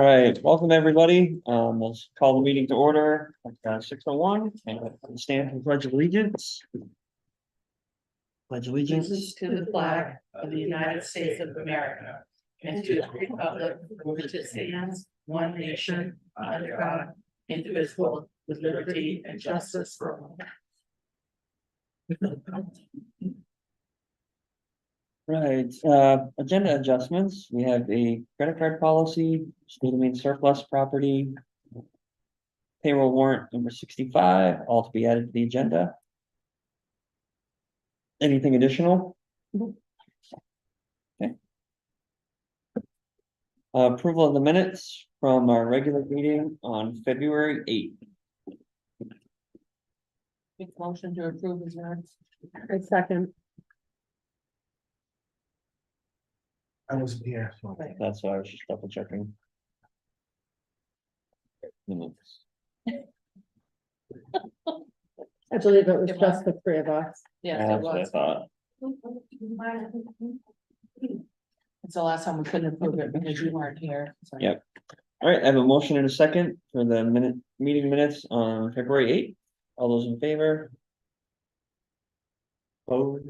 All right, welcome everybody. Let's call the meeting to order at 6:01 and stand for pledge of allegiance. Pledge allegiance. Allegiance to the flag of the United States of America and to the republic for which it stands, one nation, under God, indivisible, with liberty and justice for all. Right, agenda adjustments. We have a credit card policy, state of Maine surplus property. Payroll warrant number 65, all to be added to the agenda. Anything additional? Okay. Approval of the minutes from our regular meeting on February 8th. Make motion to approve his minutes. A second. I wasn't here, so. That's why I was just double checking. Minutes. I believe it was just the three of us. Yes, it That's what I was. thought. It's the last time we couldn't approve it because you weren't here. so. Yep. All right, I have a motion and a second for the meeting minutes on February 8th. All those in favor? Opposed?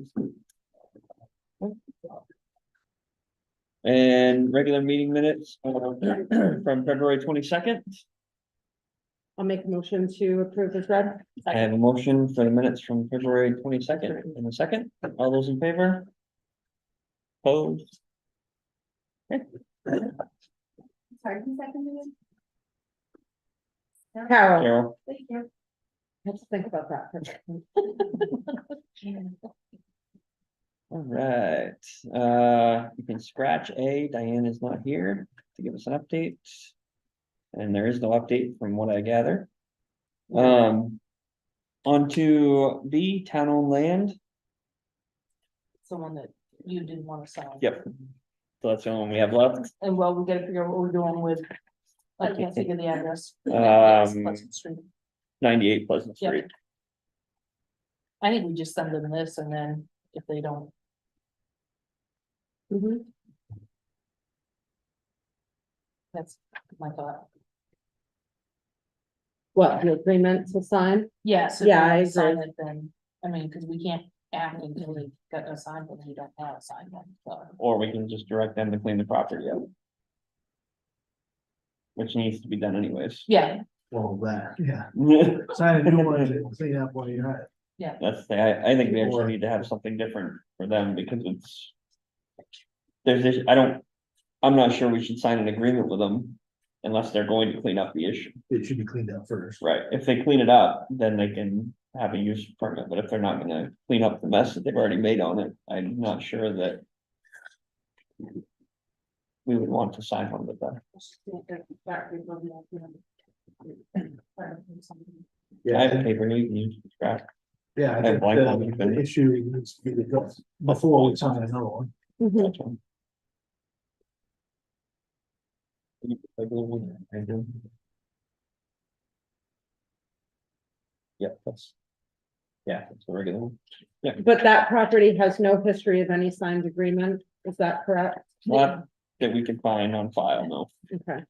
And regular meeting minutes from February 22nd. I'll make a motion to approve as read. I have a motion for the minutes from February 22nd in a second. All those in favor? Opposed? Okay. Sorry, who seconded it? Carol, Carol, Thank you. let's think about that. for a second. all right, you can scratch A, Diane is not here to give us an update. And there is no update from what I gather. On to B, town owned land. It's the one that you didn't want to sign. Yep. So that's the only one we have left. And well, we gotta figure out what we're doing with, I can't think of the address. Pleasant Street. 98 Pleasant Yep. Street. I think we just send them this and then if they don't. Mhm. That's my thought. What, the agreement to sign? Yes. Yeah, I Sign agree. it then, I mean, because we can't act until we got a sign, but we don't have a sign yet, so. Or we can just direct them to clean the property up. Which needs to be done anyways. Yeah, Well, that, yeah. That's Sign a new one and clean up what you had. I think we actually need to have something different for them because it's. There's this, I'm not sure we should sign an agreement with them. Unless they're going to clean up the issue, It should be cleaned up first. right? If they clean it up, then they can have a use permit, but if they're not gonna clean up the mess that they've already made on it, I'm not sure that. We would want to sign one with them. I have a paper, you can use the scrap. Yeah, I I think blank one, you the can- issue needs to be addressed before we sign another one. Mhm. That's one. I do. Yep, that's. Yeah, that's a regular one. But that property has no history of any signed agreement, is that correct? Not that we can find on file, no, Okay,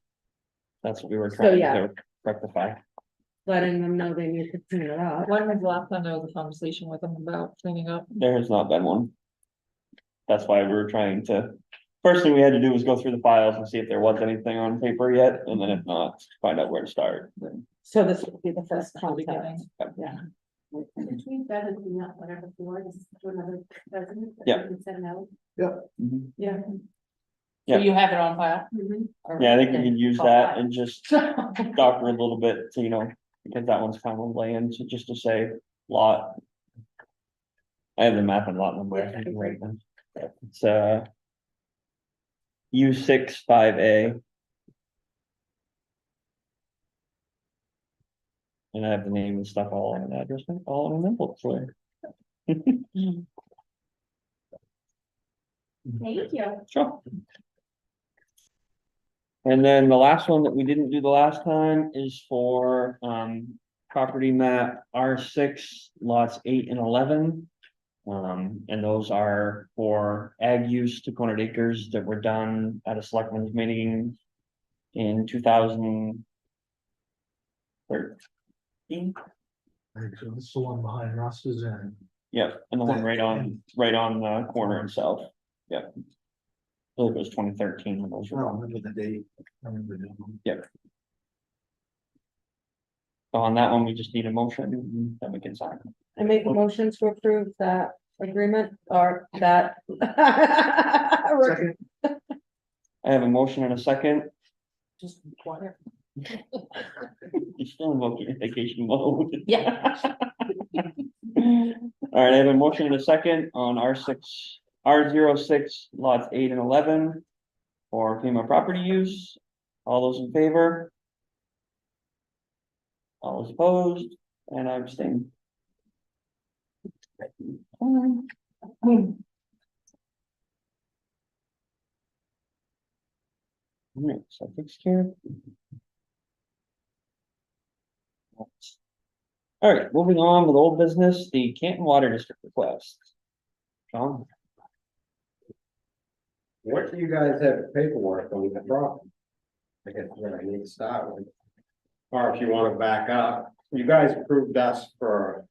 that's what we were So, trying yeah. to rectify. letting them know they need to clean it up. When was the last time there was a conversation with them about cleaning up? There has not been one. That's why we were trying to, first thing we had to do was go through the files and see if there was anything on paper yet, and then if not, find out where to start. So this would be the first That's the contact. beginning. Yeah. Between that and clean up whatever floor is to another resident. that Yeah. we can send out. Mhm. Yeah. So you have it on file? Or- Yeah, I think we can use Call that file. and just doctor a little bit to, because that one's kind of land, so just to say lot. I have the map and lot number, I think, right now. It's, U65A. And I have the name and stuff all on an address, all in an envelope for you. Thank you. Sure. And then the last one that we didn't do the last time is for, property map R6 lots 8 and 11. And those are for ag use, 200 acres that were done at a selectmen's meeting in 2013. I think so. This is the one behind Russ's and Yeah, and the one right on the corner itself. Yeah. I believe it was 2013 when those I were don't on. remember the date. I remember the one. So on that one, we just need a motion, then we can sign. I make a motion to approve that agreement or that. Second, I have a motion and a second. Just quiet. You're still in vacation mode. Yeah. All right, I have a motion and a second on R06 lots 8 and 11 for FEMA property use. All those in favor? All those opposed, and I abstain. All right, so that takes care of. All right, moving on with old business, the Canton Water District request. John? What do you guys have paperwork on the property? I guess what I need to start with. Or if you want to back up, you guys approved us for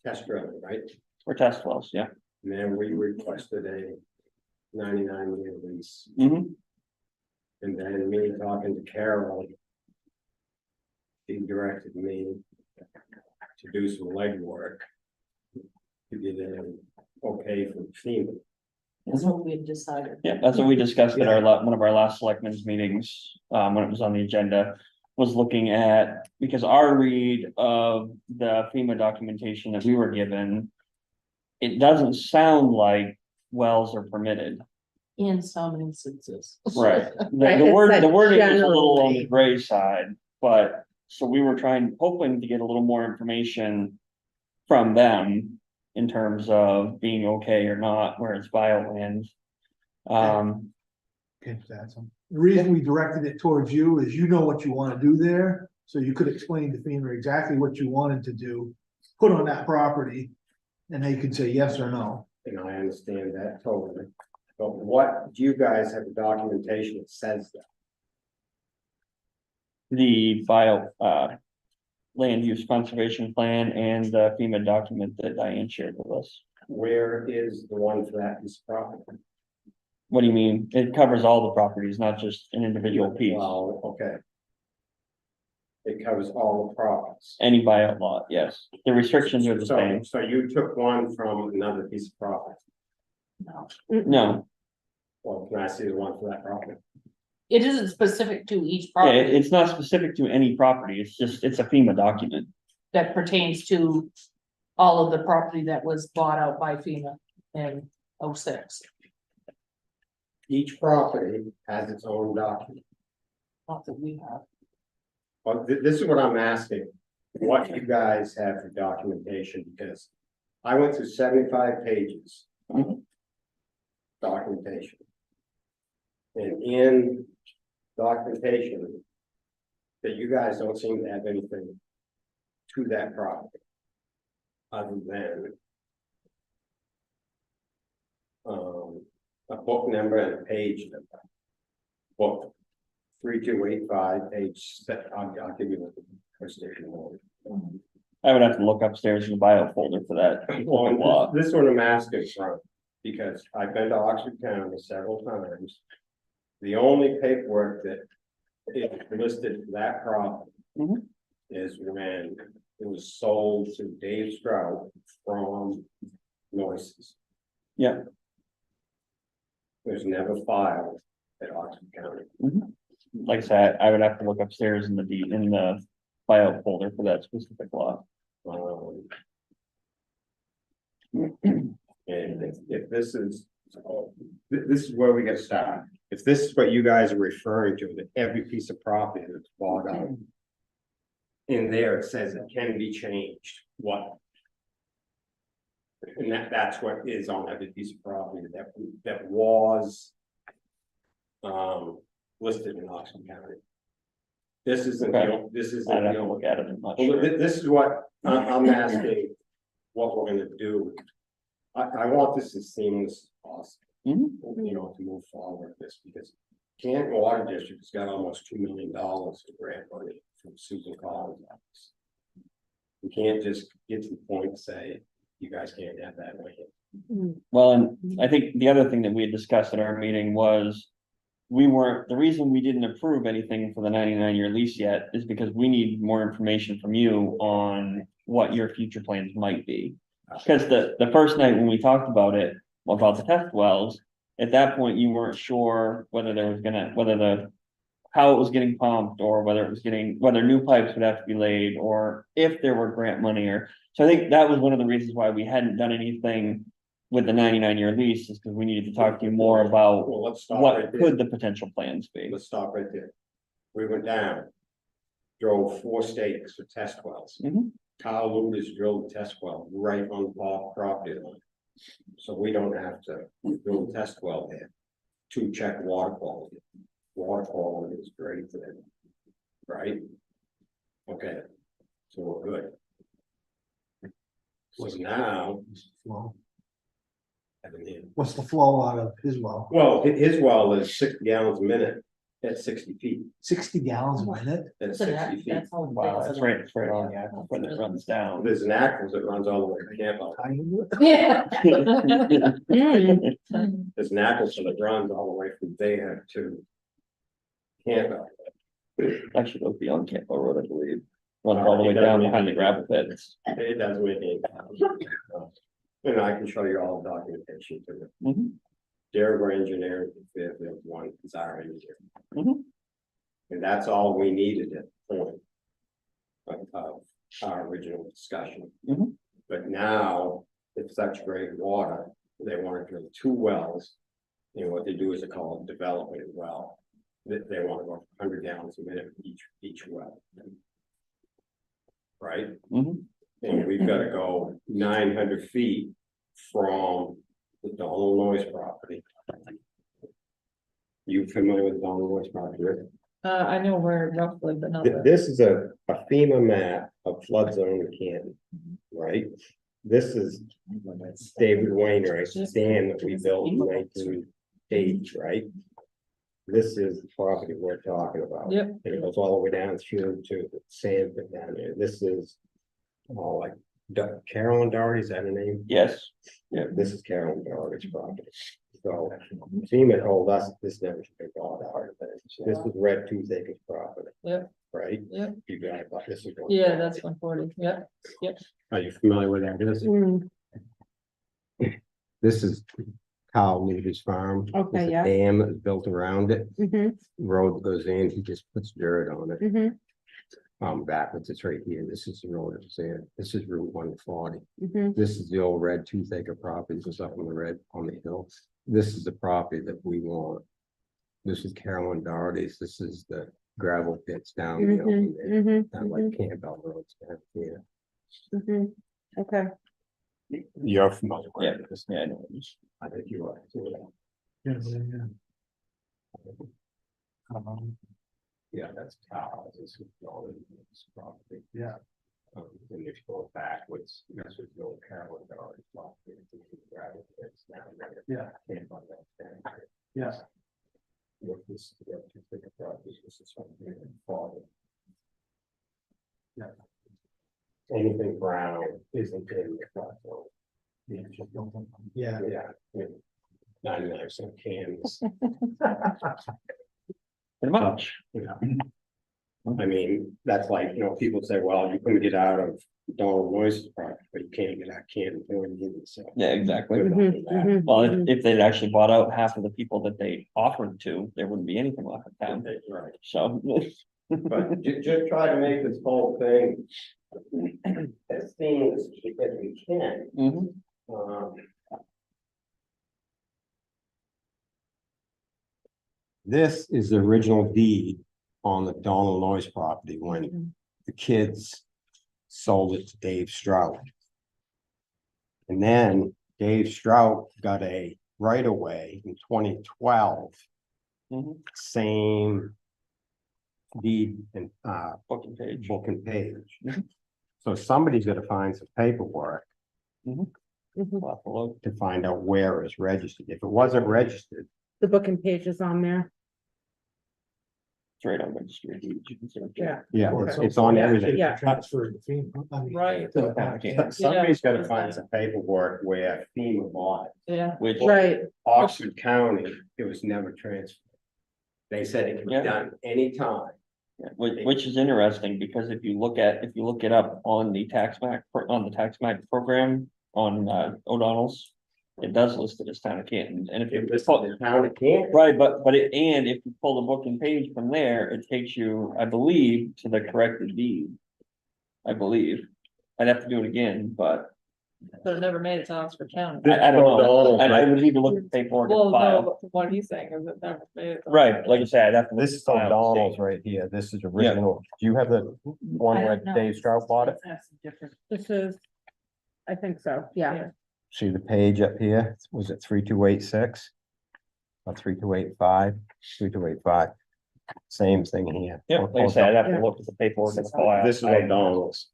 test drilling, right? For test wells, yeah. And then we requested a 99-year lease. Mm-hmm. And then me talking to Carol, he directed me to do some legwork to get an okay from FEMA. That's what we had decided. Yeah, that's what we discussed at our one of our last selectmen's meetings, when it was on the agenda. Was looking at, because our read of the FEMA documentation that we were given. It doesn't sound like wells are permitted. In some instances. Right. Right, The it word, said the wording is a little on the generally. gray side, but, so we were hoping to get a little more information. From them in terms of being okay or not, where it's bioland. okay, that's them. The reason we directed it towards you is you know what you want to do there, so you could explain to FEMA exactly what you wanted to do, put on that property, and they could say yes or no. And I understand that totally. But what do you guys have documentation that says that? The land use conservation plan and the FEMA document that Diane shared with us. Where is the one for that piece of property? What do you mean? It covers all the properties, not just an individual piece. Well, okay. It covers all the properties. Any buyout lot, yes. The restrictions are the same. So you took one from another piece of property. No. No, Well, can I see the one for that property? It isn't specific to each yeah, property it's not specific to any property. It's just, it's a FEMA document. that pertains to all of the property that was bought out by FEMA in 06. Each property has its own document. Not that we have. But this is what I'm asking, what you guys have for documentation, because I went through 75 pages. of Documentation. And in documentation. That you guys don't seem to have anything to that property. Other than. A book number and a page number. Book 3285, page, I'll give you the first station one. I would have to look upstairs in the bio folder for that. Well, this one I'm asking from, because I've been to Oxford County several times. The only paperwork that is listed for that property. Mhm. Is when it was sold to Dave Stroud from Noises. Yeah. It was never filed at Oxford County. Like I said, I would have to look upstairs in the bio folder for that specific lot. And if this is, this is where we get started. If this is what you guys are referring to, that every piece of property that's bought out. In there, it says it can be changed, what? And that's what is on every piece of property that was. Listed in Oxford County. This isn't, Okay. this isn't. I'd have to look at it. I'm not Well, sure. this is what I'm asking, what we're gonna do. I want this as seamless as possible. Mhm. You know, to move forward with this, because Canton Water District has got almost $2 million in grant money from Susan Collins' office. You can't just get to the point and say, you guys can't have that land. Well, and I think the other thing that we had discussed at our meeting was. The reason we didn't approve anything for the 99-year lease yet is because we need more information from you on what your future plans might be. Because the first night when we talked about it, about the test wells, at that point, you weren't sure whether there was how it was getting pumped, or whether new pipes would have to be laid, or if there were grant money, so I think that was one of the reasons why we hadn't done anything with the 99-year lease, is because we needed to talk to you more about Well, let's stop what right there. could the potential plans be. Let's stop right there. We went down, drove 4 stakes for test wells. Mhm. Kyle Luger's drilled a test well right on the property line. So we don't have to drill a test well there to check water quality. Water quality is great then, right? Okay, so we're good. So now, Flow. I mean, What's the flow out of his well? well, his well is 60 gallons a minute at 60 feet. 60 gallons a minute? At So 60 feet. that's all. Wow, that's right, it's right on, yeah, when it runs down. There's an aquifer that runs all the way to Camp Out. Yeah. There's an aquifer that runs all the way from there to Camp Out. Actually goes beyond Campo Road, I believe, runs all the way down behind the gravel pits. It doesn't make any sense. And I can show you all the documentation to it. Mhm. Derek engineer, Fairfield one is our engineer. Mhm. And that's all we needed at the point of our original discussion. Mhm. But now, it's such great water, they want to drill 2 wells. And what they do is they call it development well. They want to go 100 gallons a minute for each well. Right? Mhm. And we've got to go 900 feet from the Donald Noyes property. You familiar with Donald Noyes property, Rick? I know where roughly, but not. This is a FEMA map of flood zone in Canton, right? This is David Wainwright's dam that we built in 1980, right? This is the property we're talking about. Yep. And it goes all the way down through to the sand pit down there. This is like Carolyn Doherty, is that her name? Yes, Yeah, this is Carolyn Doherty's property. So FEMA told us this never should be bought out. This is Red Tooth Acres property. Yep. Right? Yep. You got, but this is. Yeah, that's 140, yep. Are you familiar with that? Mm, This is Kyle Leader's farm. Okay, There's a yeah. dam that's built around it, mhm, road that goes in, he just puts dirt on it. mhm, Backwards, it's right here, this is the road that's there, this is Route 140. mhm. This is the old Red Tooth Acre property, this is up on the hill. This is the property that we want. This is Carolyn Doherty's, this is the gravel pits down, you know, Mhm, there, mhm, down like Campbell Road's down here. mhm. Okay, You're familiar with yeah, it. yeah, I know. I think you are. Yeah, that's Kyle, this is all in this property. Yeah. And if you go backwards, this was the old Carolyn Doherty property. This is gravel pits down there. Yeah. Campbell, that's down here. Yeah. Look, this is the bigger property, this is something here in Florida. Yeah. Anything brown isn't in the flood zone. Yeah. Yeah. 99% cans. Pretty much. Yeah. I mean, that's like, you know, people say, well, you couldn't get out of Donald Noyes property, but you can't get out Canton. So. Yeah, exactly. Good luck with that. mhm, Well, mhm. if they'd actually bought out half of the people that they offered to, there wouldn't be anything left in town, Right. so. But just try to make this whole thing as seamless as we can. Mhm. This is the original deed on the Donald Noyes property when the kids sold it to Dave Strout. And then Dave Strout got a right of way in 2012, Mhm. same deed and Booking page. book and page. Mhm. So somebody's gonna find some paperwork Mhm. We'll have to look. to find out where it's registered. If it wasn't registered, The book and page is on there. right on registry of deeds. You can search it. Yeah. Yeah, Okay. it's on Yeah. everything. Yeah. Transfer to FEMA, I mean, Right. to the town. Yeah. Somebody's gotta find some paperwork where FEMA bought it. Yeah. Which, Right, Oxford County, it was never transferred. They said it can be Yeah. done anytime. which is interesting, because if you look it up on the tax map, program on O'Donnell's. It does list it as town of Canton, and if It you was the town of Canton. right, but if you pull the booking page from there, it takes you, I believe, to the corrected deed. I believe, I'd have to do it again, but But it never made it to Oxford County. I don't know, O'Donnell's, I right? would need to look at the paperwork and Well, no, file. but from what he's saying is it never made it. to Right, Oxford like I said, I'd have to. look This at is the file and see. O'Donnell's right here. This is original. Do you have the one I where don't know. Dave Strout bought it? That's different. this is, I think so, yeah. See the page up here? Was it 3286? Or 3285? 3285. Same thing here. Yeah, like I said, I'd have Yeah. to look at the paperwork and the file. This is O'Donnell's.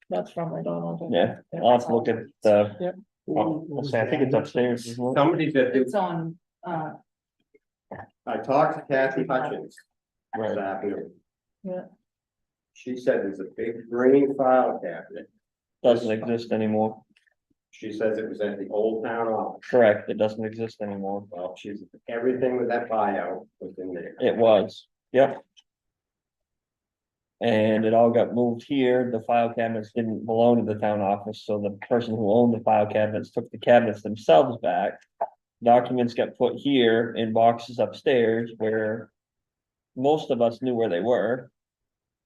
That's from McDonald's. Yeah, I'll have to look at the, Yep. I'll say, I think it's upstairs as well. Somebody that, It's on, I talked to Kathy Hutchins this Right, afternoon. Yeah. She said there's a big green file cabinet. doesn't exist anymore, She says it was at the old town office. correct, it doesn't exist anymore, Well, she's, everything with that buyout was in there. it was, yep. And it all got moved here, the file cabinets didn't belong to the town office, so the person who owned the file cabinets took the cabinets themselves back. Documents got put here in boxes upstairs where most of us knew where they were.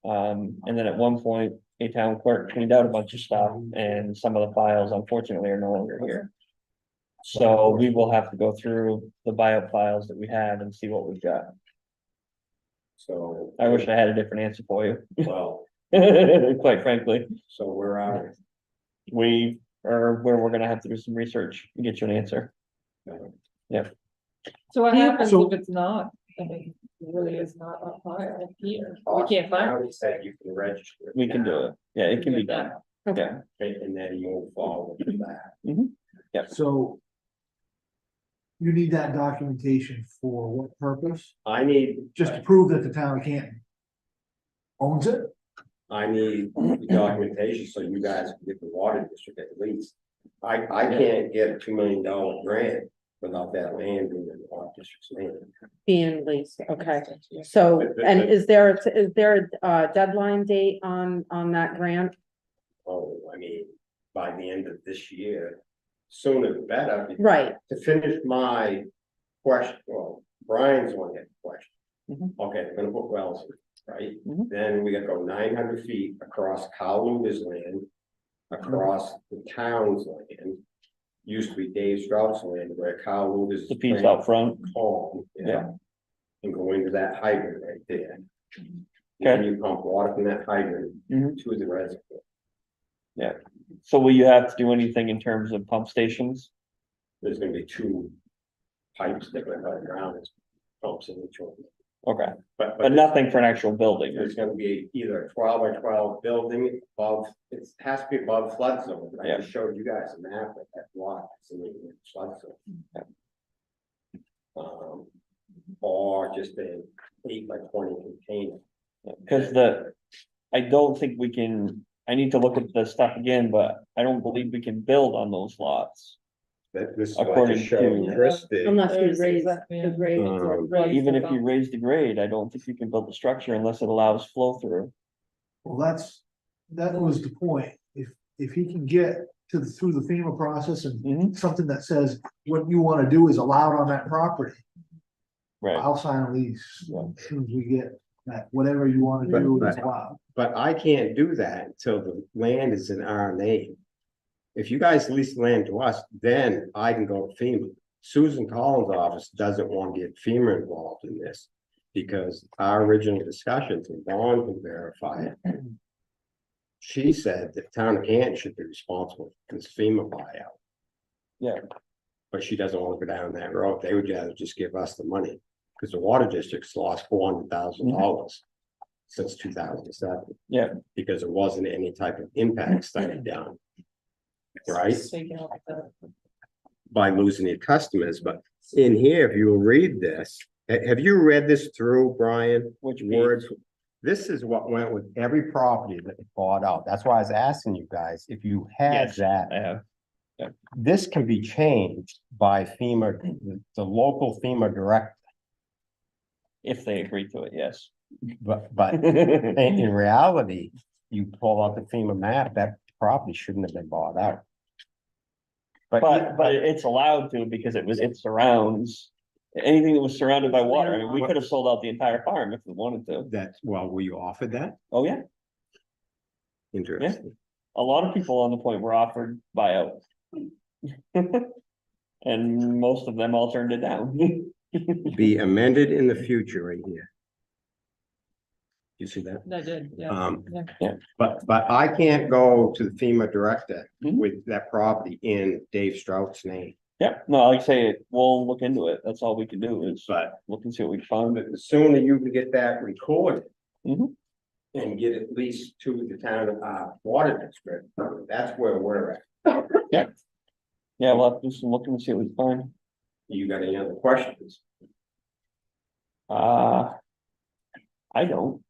And then at one point, a town clerk cleaned out a bunch of stuff, and some of the files unfortunately are no longer here. So we will have to go through the buyout files that we have and see what we've got. So. I wish I had a different answer for you, Well, quite frankly. so we're out. We are where we're gonna have to do some research and get you an answer. so what Do you- happens So- if it's not, I mean, it really is not up high here, we can't find County said you can register. it We can do now, it. Yeah, it can be done. Okay, And then move forward with that. So. You need that documentation for what purpose? I need, Just to prove that the town of Canton owns it? I need the documentation so you guys can get the water district at least. I can't get a $2 million grant without that land being in the water district's name. being leased, okay. So, and is there a deadline date on that grant? Oh, I mean, by the end of this year, sooner the better. because Right, To finish my question, well, Brian's one had a question. Mhm. Okay, they're gonna put wells in, right? Mhm. Then we gotta go 900 feet across Kyle Luger's land, across the town's land. Used to be Dave Strout's land where Kyle Luger's. The piece out front. Home, Yeah. yeah. And go into that hydrant right there. And you pump water from that hydrant Mhm. to the reservoir. So will you have to do anything in terms of pump stations? There's gonna be 2 pipes that go underground, it's pumps in each one. Okay, But but nothing for an actual building. there's gonna be either a 12 by 12 building above, it has to be above flood zone. I Yeah. just showed you guys a map of that lot, it's in the flood zone. Or just a 8 by 20 container. Cause I don't think we can, I need to look at the stuff again, but I don't believe we can build on those lots. That this is According to- Chris did. unless we There's raise exactly, the grade. Even if you raise the grade, I don't think you can build the structure unless it allows flow through. Well, that was the point. If he can get through the FEMA process and Mhm. something that says what you wanna do is allowed on that property, Right, I'll sign a lease Yeah. as soon as we get that, whatever you wanna do is allowed. But I can't do that until the land is in our name. If you guys lease land to us, then I can go to FEMA. Susan Collins' office doesn't want to get FEMA involved in this. Because our original discussions, and Dawn can verify it. She said that town of Canton should be responsible for this FEMA buyout. Yeah. But she doesn't want to go down that road. They would rather just give us the money. Because the water district's lost $400,000 since 2007. Yeah. Because there wasn't any type of impact study done. Right? Taking out the- By losing your customers, but in here, if you read this, Have you read this through, Brian? Which piece? Words? This is what went with every property that they bought out. That's why I was asking you guys if you had Yes, that. I have. This can be changed by FEMA, the local FEMA director, If they agree to it, yes. but in reality, you pull out the FEMA map, that property shouldn't have been bought out. But it's allowed to because it surrounds, anything that was surrounded by water. I mean, we could have sold out the entire farm if we wanted to. That's, well, were you offered that? Oh, yeah. Interesting. A lot of people on the point were offered buyout. And most of them all turned it down. Be amended in the future right here. You see that? I did, yeah. But I can't go to the FEMA director Mhm. with that property in Dave Strout's name. Yeah, no, like I say, we'll look into it. That's all we can do is But look and see what we found. the sooner you can get that recorded. Mhm. And get at least to the town, water district, that's where we're at. Yeah, we'll have to do some looking and see what we find. You got any other questions? I don't.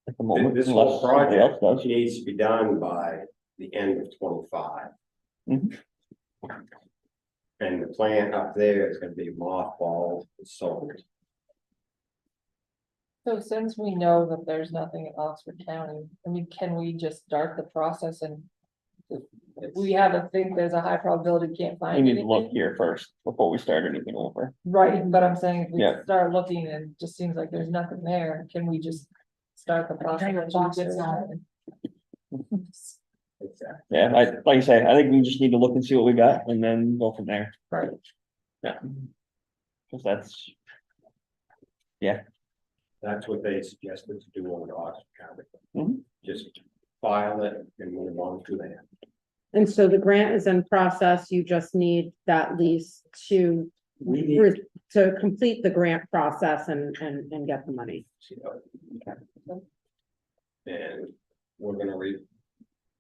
At the moment, This unless whole somebody else project does. needs to be done by the end of 25. Mhm. And the plant up there is gonna be mothballed and sold. So since we know that there's nothing in Oxford County, I mean, can we just start the process and? If we have a think there's a high probability we can't We find need to look anything, here first before we start anything over. right, but I'm saying if we Yeah. start looking and it just seems like there's nothing there, can we just? Start the process? Yeah, like I say, I think we just need to look and see what we got and then go from there. Right. Yeah. Cause that's, That's what they suggested to do on Oxford County. Mhm. Just file it and move on to that. And so the grant is in process, you just need that lease to, We need to complete the grant process and get the money. And we're gonna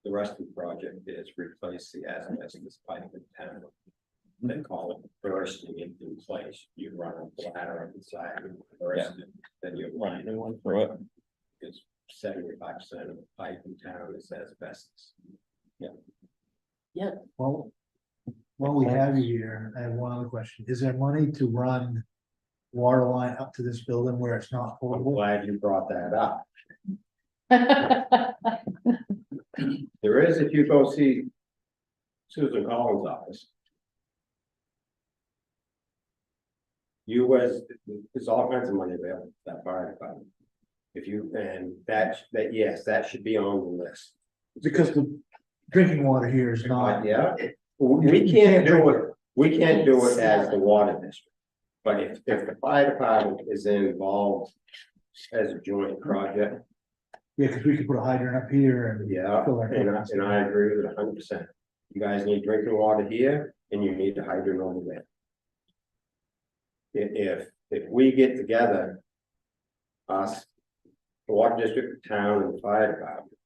the rest of the project is replace the asbestos pipe in town. They call it bursting it in place. You run a ladder up the side, and burst it, then you right, they went through it. because 75% of the pipe in town is asbestos. Well, while we have you here, I have one other question. Is there money to run water line up to this building where it's not I'm portable? glad you brought that up. There is, if you go see Susan Collins' office. There's all kinds of money available for that fire department. If you, and yes, that should be on the list. Because the drinking water here is not. Yeah, we can't do it, as the water district. But if the fire department is involved as a joint project, Yeah, because we could put a hydrant up here and. yeah, fill our tanks. and I agree with it 100%. You guys need drinking water here and you need the hydrant over there. If we get together, us, the water district, the town and the fire department,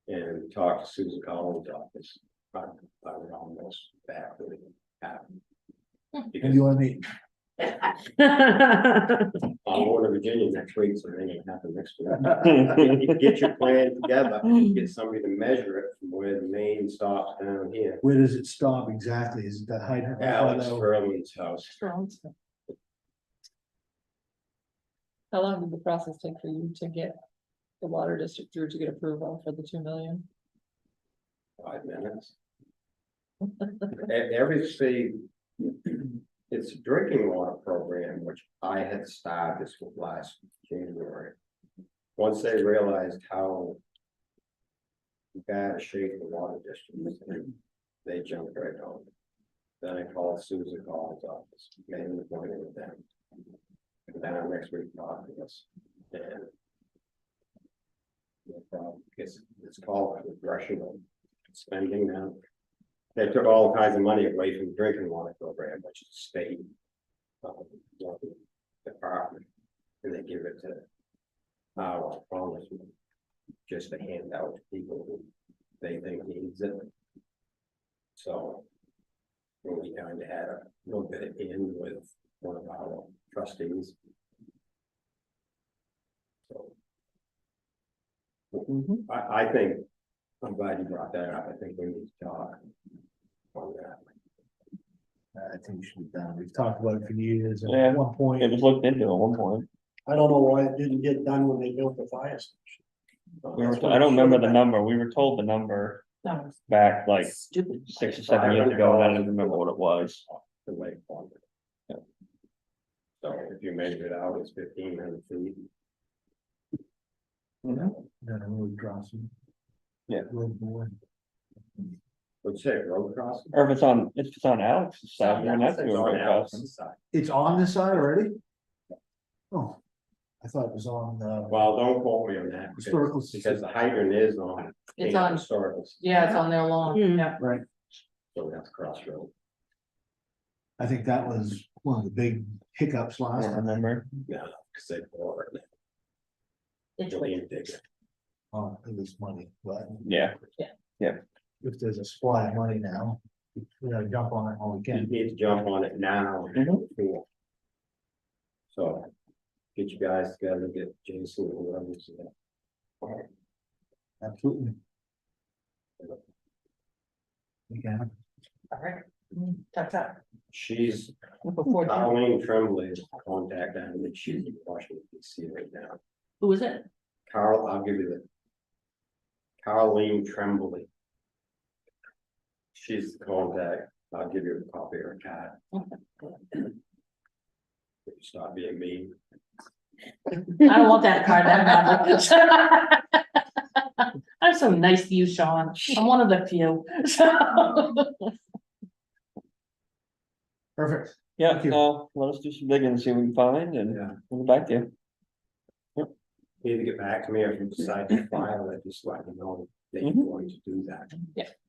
and talk to Susan Collins' office, I would almost back with it happen. And Because you want me, I'm going to Virginia next week, so it ain't gonna happen next week. Get your plan together, get somebody to measure it from where the main stops down here. where does it stop exactly? Is it that hydrant? right by Alex the- Furman's house. How long did the process take for you to get the water district through to get approval for the 2 million? 5 minutes. Every state, it's a drinking water program, which I had started this with last January. Once they realized how bad a shape the water district was in, they jumped right on it. Then I called Susan Collins' office, made an appointment with them. And then next week, talk to us. And no problem, because it's called congressional spending now. They took all kinds of money away from the drinking water program, which is state department, and they give it to our congressman just to hand out to people who they think needs it. So we kind of had a little bit in with one of our trustees, Mhm. I think, I'm glad you brought that up, I think we need to talk. On that. I think it should be done. We've talked about it for years, and Yeah. at one point, It was looked into at one point. I don't know why it didn't get done when they built the fire station. I don't remember the number. We were told the number That was back like stupid. 6 or 7 years ago, and I don't even remember what it was. The way forward. Yeah. So if you measure it out, it's 1,500 feet. then a road crossing. Yeah. Road board. Let's say road crossing. Or if it's on Alex's side, then that's It's doing on road crossing. Allison's side. It's on this side already? Oh, I thought it was on the Well, don't quote me on that, historical. because the hydrant is on. It's on- Historical, Yeah, it's on their lawn, Hmm. yeah. Right, so that's crossroad. I think that was one of the big hiccups I last don't time. remember. Yeah, cause they bore it. It's You'll need to dig it. Oh, it was money, but Yeah, if there's a supply of money now, we gotta jump on it while we You can. need to jump on it now. Mhm. So, get you guys together, get Jason and whoever's there. Absolutely. We can. all right. Tap, tap. She's, Before, Colleen Tremblay is contact them, and she's in Washington DC right now. who is it? Carl, I'll give you the. Colleen Tremblay. She's the contact, I'll give you a copy of her card. If you stop being mean. I don't want that card that bad. I'm so nice to you, Sean. I'm one of the few. Perfect. yeah, Thank you. no, let us do some digging and see what we can find and Yeah. we'll get back to you. Either get back to me or if you decide to file it, just let me know that you're going to do that.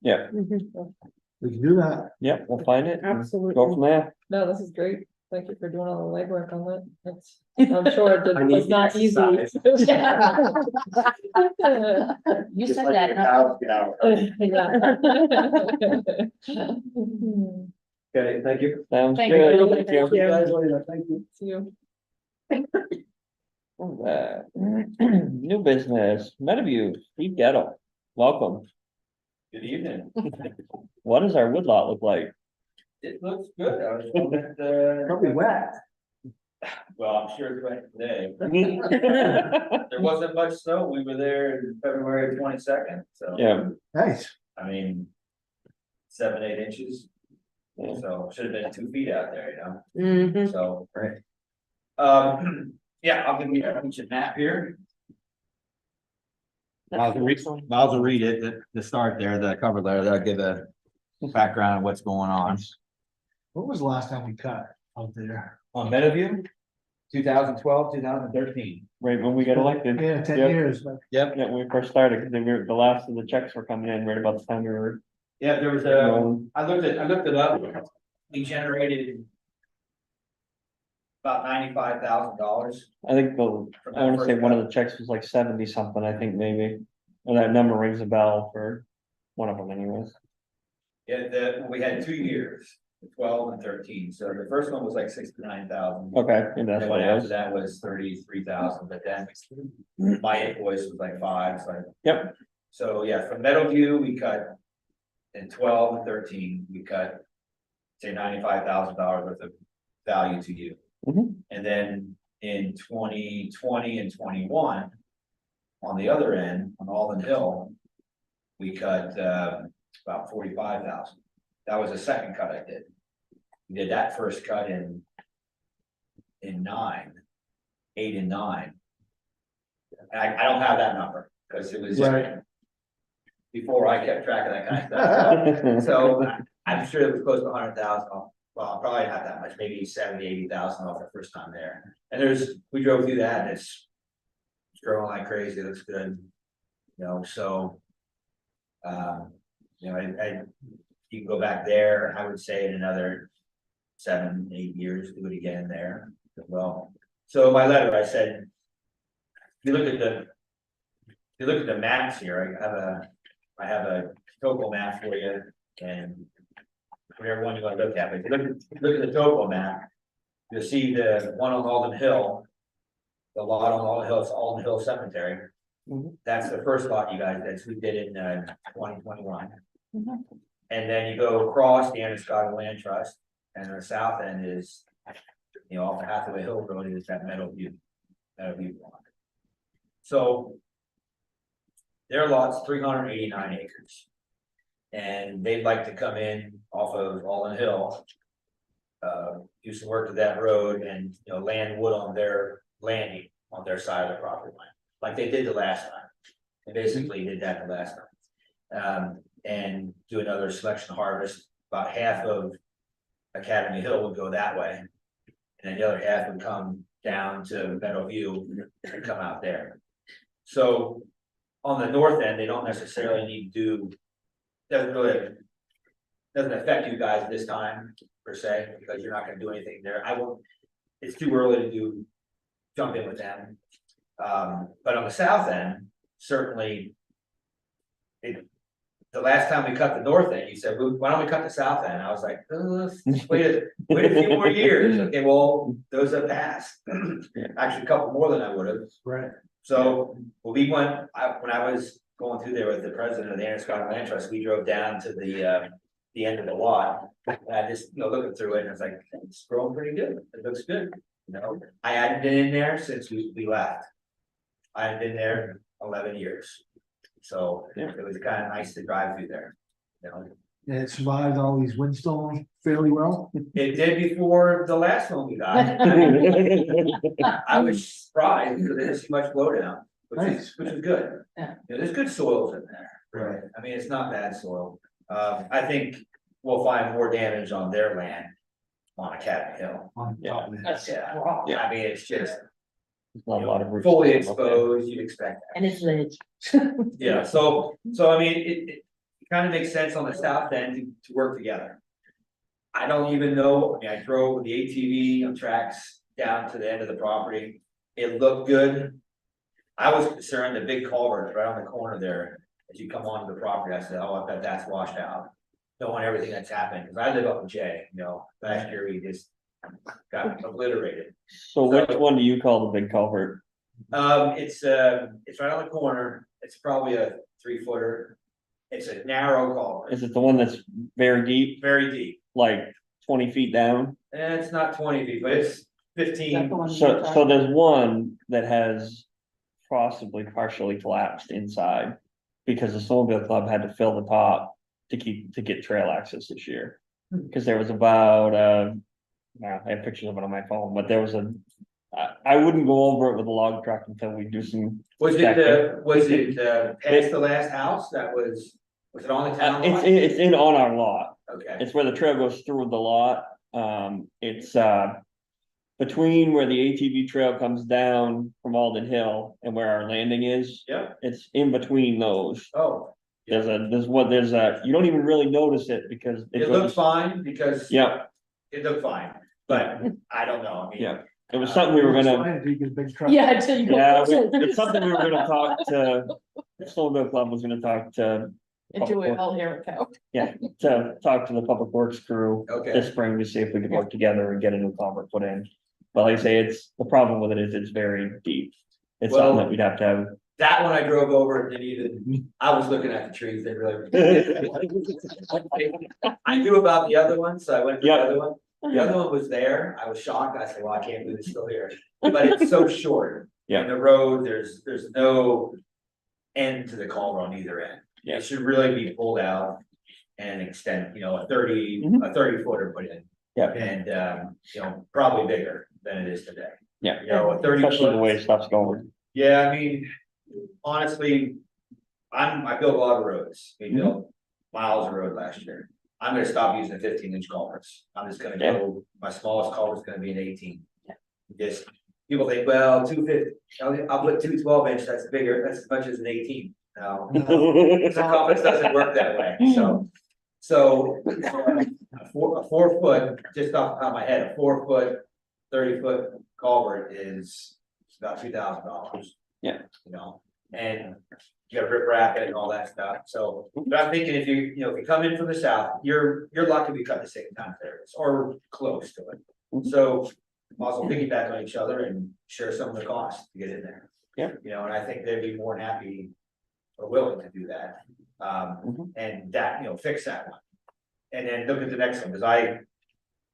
Yeah, Mhm. We can do that. yeah, we'll find it. and Go Absolutely. from there. No, this is great. Thank you for doing all the legwork on that. It's, I'm sure it I need was not easy. exercise. You Just said like that. the huh? cows get out. Okay, thank you. Sounds Thank good. you. Thank you. See you guys later. Thank you. See you. Alright. New business, Meadowview, Steve Gettle, welcome. Good evening. What does our woodlot look like? It looks good. I was hoping that, Probably wet. well, I'm sure it's wet today. There wasn't much snow. We were there in February 22nd, so. Yeah, Nice. I mean, 7, 8 inches. Yeah. So should have been 2 feet out there, Mhm. So. Right. Yeah, I'll give you a map here. Miles will read it, the start there, the cover letter, that'll give a background of what's going on. When was the last time we cut out there? On Meadowview, 2012, 2013. right when we got elected. Yeah, 10 Yep. years. But Yep. Yeah, when we first started, because they were, the last of the checks were coming in right about the time we were. Yeah, there was I looked it up. We generated about $95,000. I think the, I wanna say one of the checks was like 70 something, I think maybe. And that number rings a bell for one of them anyways. Yeah, we had 2 years, 12 and 13, so the first one was like 69,000. Okay, and And that's then what one it after is. that was 33,000, but then my invoice was like 5, so. Yep. So, yeah, from Meadowview, we cut in 12 and 13, we cut. Say $95,000 worth of value to you. Mhm. And then in 2020 and 21. On the other end, on Alden Hill. We cut about 45,000. That was the second cut I did. We did that first cut in 8 and 9. I don't have that number, because it was. Right. Before I kept track of that kind of stuff. So I'm sure it was close to 100,000. Well, probably not that much, maybe 70, 80,000 off the first time there. And we drove through that and it's growing like crazy. It looks good. You know, so. You know, you can go back there, I would say in another 7, 8 years, do it again there as well. So in my letter, I said. If you look at the maps here, I have a topo map for you and. Whatever one you want to look at, but if you look at the topo map, you'll see the one on Alden Hill. The lot on Alden Hill, it's Alden Hill Cemetery. Mhm. That's the first lot you guys, that's we did in 2021. Mhm. And then you go across the Androscoggin Land Trust, and the south end is, you know, off the Hathaway Hill Road is that Meadowview block. So their lot's 389 acres. And they'd like to come in off of Alden Hill. Do some work to that road and, you know, land wood on their landing on their side of the property line, like they did the last time. They basically did that the last time. And do another selection harvest, about half of Academy Hill would go that way. And then the other half would come down to Meadowview and come out there. So on the north end, they don't necessarily need to do, doesn't affect you guys this time per se, because you're not gonna do anything there. I won't, it's too early to jump in with them. But on the south end, certainly. The last time we cut the north end, you said, "Well, why don't we cut the south end?" I was like, let's wait a few more years. Okay, well, those have passed. Actually, a couple more than I would have. Right. So, well, we went, when I was going through there with the president of the Androscoggin Land Trust, we drove down to the end of the lot. And I just, you know, looking through it, and I was like, it's growing pretty good. It looks good. You know, I hadn't been in there since we left. I had been there 11 years. So it was kind of nice to drive through there, you know. And it survived all these windstorms fairly well. It did before the last one we got. I was surprised because I didn't see much blowdown, which is good. Yeah. You know, there's good soils in there. Right. I mean, it's not bad soil. I think we'll find more damage on their land on Academy Hill. On top of it. That's Yeah. raw. I mean, it's just There's not a lot of roots fully system up there. exposed, you'd expect that. And it's ledge. Yeah, so I mean, it kind of makes sense on the south end to work together. I don't even know, I mean, I drove with the ATV on tracks down to the end of the property. It looked good. I was concerned the big culvert right on the corner there, as you come onto the property, I said, oh, I bet that's washed out. Don't want everything that's happened, because I live up in Jay, you know, last year we just got obliterated. So which one do you call the big culvert? It's right on the corner, it's probably a 3-footer. It's a narrow culvert, Is it the one that's very deep, very deep, like 20 feet down? and it's not 20 feet, but it's 15. So there's one that has possibly partially collapsed inside. Because the snowmobile club had to fill the top to get trail access this year. Cause there was about, I have pictures of it on my phone, but there was I wouldn't go over it with a log truck until we do some. Was it past the last house that was it on the town lot? It's in on our lot. Okay, It's where the trail goes through the lot. It's between where the ATV trail comes down from Alden Hill and where our landing is. yeah, It's in between those. oh, You don't even really notice it because. it looked fine because. Yeah, It looked fine, but I don't know, I mean. yeah. It was something we were gonna, Fine if you get a big truck. Yeah, until you go. yeah, it's something we were gonna talk to, the Snowmobile Club was gonna talk to. Into it, I'll hear it go. Yeah, to talk to the Public Works crew Okay, this spring to see if we could work together and get a new culvert put in. But like I say, the problem with it is it's very deep. It's something that we'd have to have. that one I drove over and didn't even, I was looking at the trees, they really. I knew about the other one, so I went to the Yeah. other one. The other one was there, I was shocked, I said, well, I can't believe it's still here, but it's so short. Yeah. And the road, there's no end to the culvert on either end. Yeah. It should really be pulled out and extend, you know, a 30 footer put in. Yeah. And, you know, probably bigger than it is today. Yeah. You know, a 30 Especially the foot. way stuff's going. Yeah, I mean, honestly, I built a lot of roads. We built miles of road last year. I'm gonna stop using 15-inch culverts. I'm just gonna go, my smallest culvert's gonna be an 18. Just, people think, well, 250, I'll put 2 12-inch, that's bigger, that's as much as an 18. No, the compass doesn't work that way, so. A 4 foot, just off the top of my head, a 4 foot, 30-foot culvert is about $2,000. Yeah. You know, and you gotta rip wrap it and all that stuff, so, but I'm thinking if if you come in from the south, you're lucky we cut the same time areas, or close to it. So, also piggyback on each other and share some of the costs to get in there. Yeah. You know, and I think they'd be more than happy or willing to do that. And that, fix that one. And then look at the next one, because I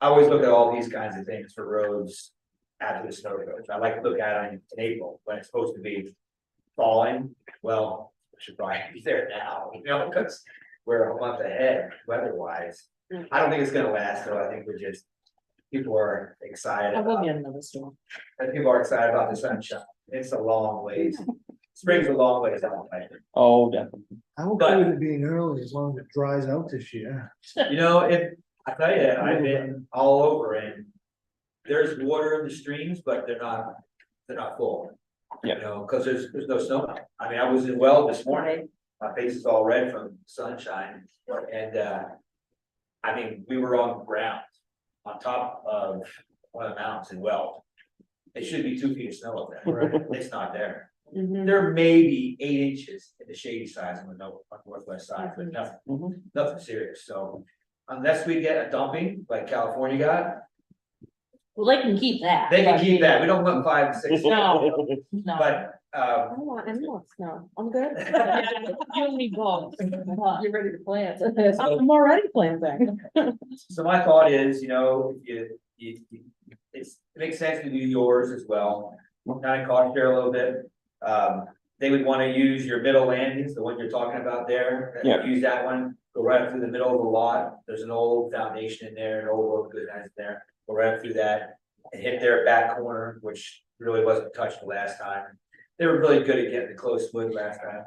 always look at all these kinds of things for roads after the snow goes. I like to look at it in April, when it's supposed to be falling. Well, it should probably be there now, because we're a month ahead weather-wise. I don't think it's gonna last, though. I think people are excited I will about, get another storm. and people are excited about the sunshine. It's a long ways. Spring's a long ways out. I think. Oh, definitely. I'm okay with it being early as long as it dries out this year. I tell you, I've been all over, and there's water in the streams, but they're not full. Yeah. Cause there's no snow. I mean, I was in Weld this morning, my face is all red from sunshine, and, I mean, we were on the ground, on top of one of the mountains in Weld. It should be 2 feet of snow up there, it's not there. Mhm. There may be 8 inches in the shady sides on the northwest side, but nothing, Mhm. nothing serious, so. Unless we get a dumping like California got, Well, they can keep that. they can keep that, we don't want 5 to 6. No, no. But, I don't want any more snow. I'm good. You and me both. You're ready to plant. I'm already planting. so my thought is, it makes sense to do yours as well, kind of cost share a little bit. They would want to use your middle landings, the one you're talking about there. Yeah. Use that one, go right through the middle of the lot, there's an old foundation in there, an old road good in there, go right through that. And hit their back corner, which really wasn't touched the last time. They were really good at getting the close wood last time.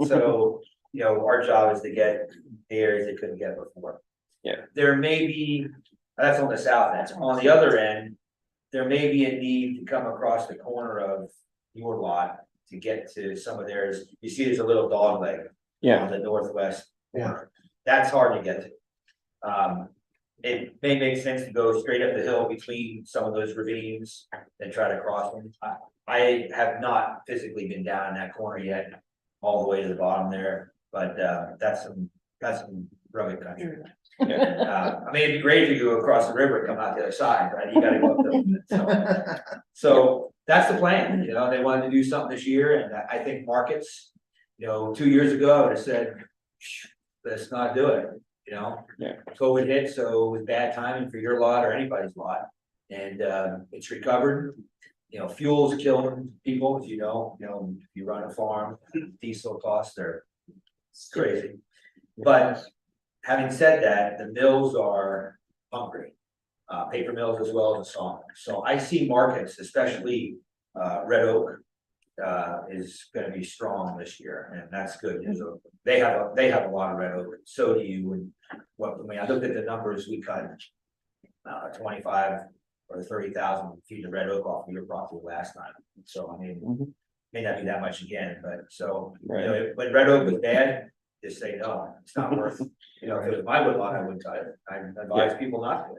So, our job is to get the areas they couldn't get before. Yeah. There may be, that's on the south end, on the other end, there may be a need to come across the corner of your lot to get to some of theirs. You see, there's a little dog leg Yeah, on the northwest corner. That's hard to get to. It may make sense to go straight up the hill between some of those ravines and try to cross them. I have not physically been down in that corner yet, all the way to the bottom there, but that's some rugged country. I mean, it'd be great if you go across the river and come out the other side, right? You gotta go up the. So that's the plan, they wanted to do something this year, and I think markets, 2 years ago, I would have said, let's not do it. Yeah. COVID hit, so it was bad timing for your lot or anybody's lot, and it's recovered. Fuel's killing people, if if you run a farm, diesel costs are crazy. But having said that, the mills are hungry, paper mills as well as the sawmills. So I see markets, especially red oak, is gonna be strong this year, and that's good. So they have a lot of red oak, so do you, and I looked at the numbers, we cut 25 or 30,000 feet of red oak off of your property last time, so I mean, Mhm. may not be that much again, but so, Right. when red oak was bad, just say no, it's not worth, if it was my wood lot, I wouldn't cut it, I advise people not to.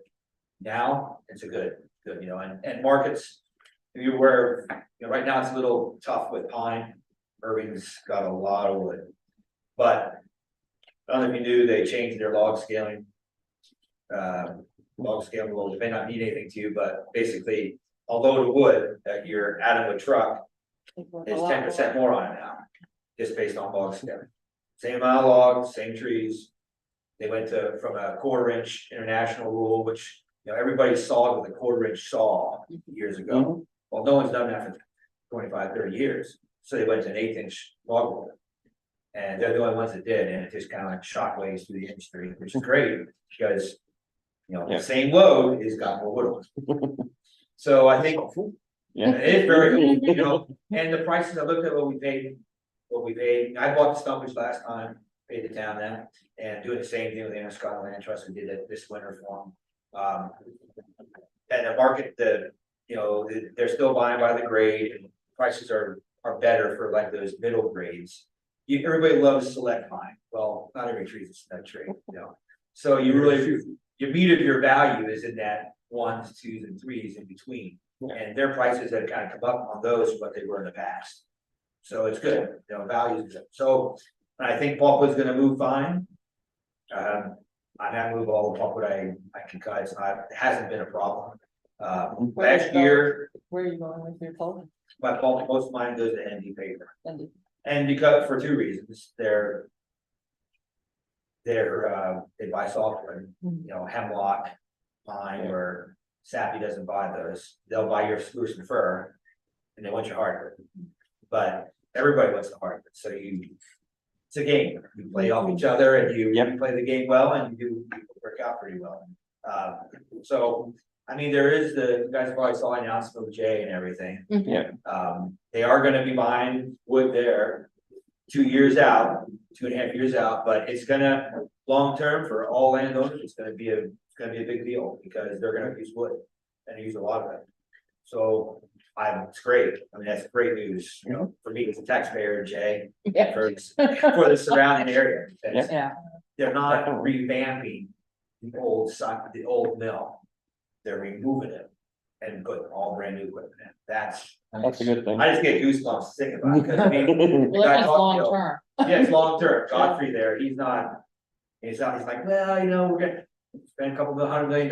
Now, it's a good, and markets, right now it's a little tough with pine. Irving's got a lot of wood. But I don't know if you knew they changed their log scaling. Log scaling rules may not mean anything to you, but basically, a load of wood that you're out of a truck is 10% more on it now. Just based on log scaling. Same amount of logs, same trees. They went from a 1/4 inch international rule, which everybody sawed with a 1/4 inch saw years ago. Well, no one's done that for 25, 30 years. So they went to an 1/8 inch log roll. And they're the only ones that did, and it just kind of like shockwaves through the industry, which is great, because the same load has got more wood on it. So I think Yeah. it is very, and the prices, I looked at what we paid. I bought the stumpage last time, paid the town that, and doing the same thing with the Scott Land Trust, we did it this winter for them. And the market, they're still buying by the grade, and prices are better for like those middle grades. Everybody loves select pine, well, not every tree is a select tree, So your meat of your value is in that 1s, 2s, and 3s in between. And their prices have kind of come up on those from what they were in the past. So it's good, value is good. So I think pulpwood's gonna move fine. I'm not move all the pulpwood I can cut, it hasn't been a problem. Last year, Where are you going with your pulp? but most of mine goes to ND paper. And And because, for two reasons, they buy softwood, you know, hemlock, pine, or Sappy doesn't buy those, they'll buy your spruce and fir. And they want your hardwood, but everybody wants the hardwood, so it's a game, you play off each other and you play the game well and you work out pretty well. So, I mean, there is you guys probably saw an announcement with Jay and everything. Yeah. They are gonna be buying wood there 2 years out, 2.5 years out, but it's gonna, long term for all landowners, it's gonna be a big deal because they're gonna use wood and use a lot of it. So it's great. I mean, that's great news, you know, for me as a taxpayer, Jay, Yeah. for the surrounding area. because Yeah. They're not revamping the old mill. They're removing it and putting all brand new equipment in. That's a good thing. I just get goosebumps thinking about it, 'cause I mean. Well, that's you long know, term. Yeah, it's long term. Godfrey there, he's like, well, you know, we're gonna spend a couple $100 million,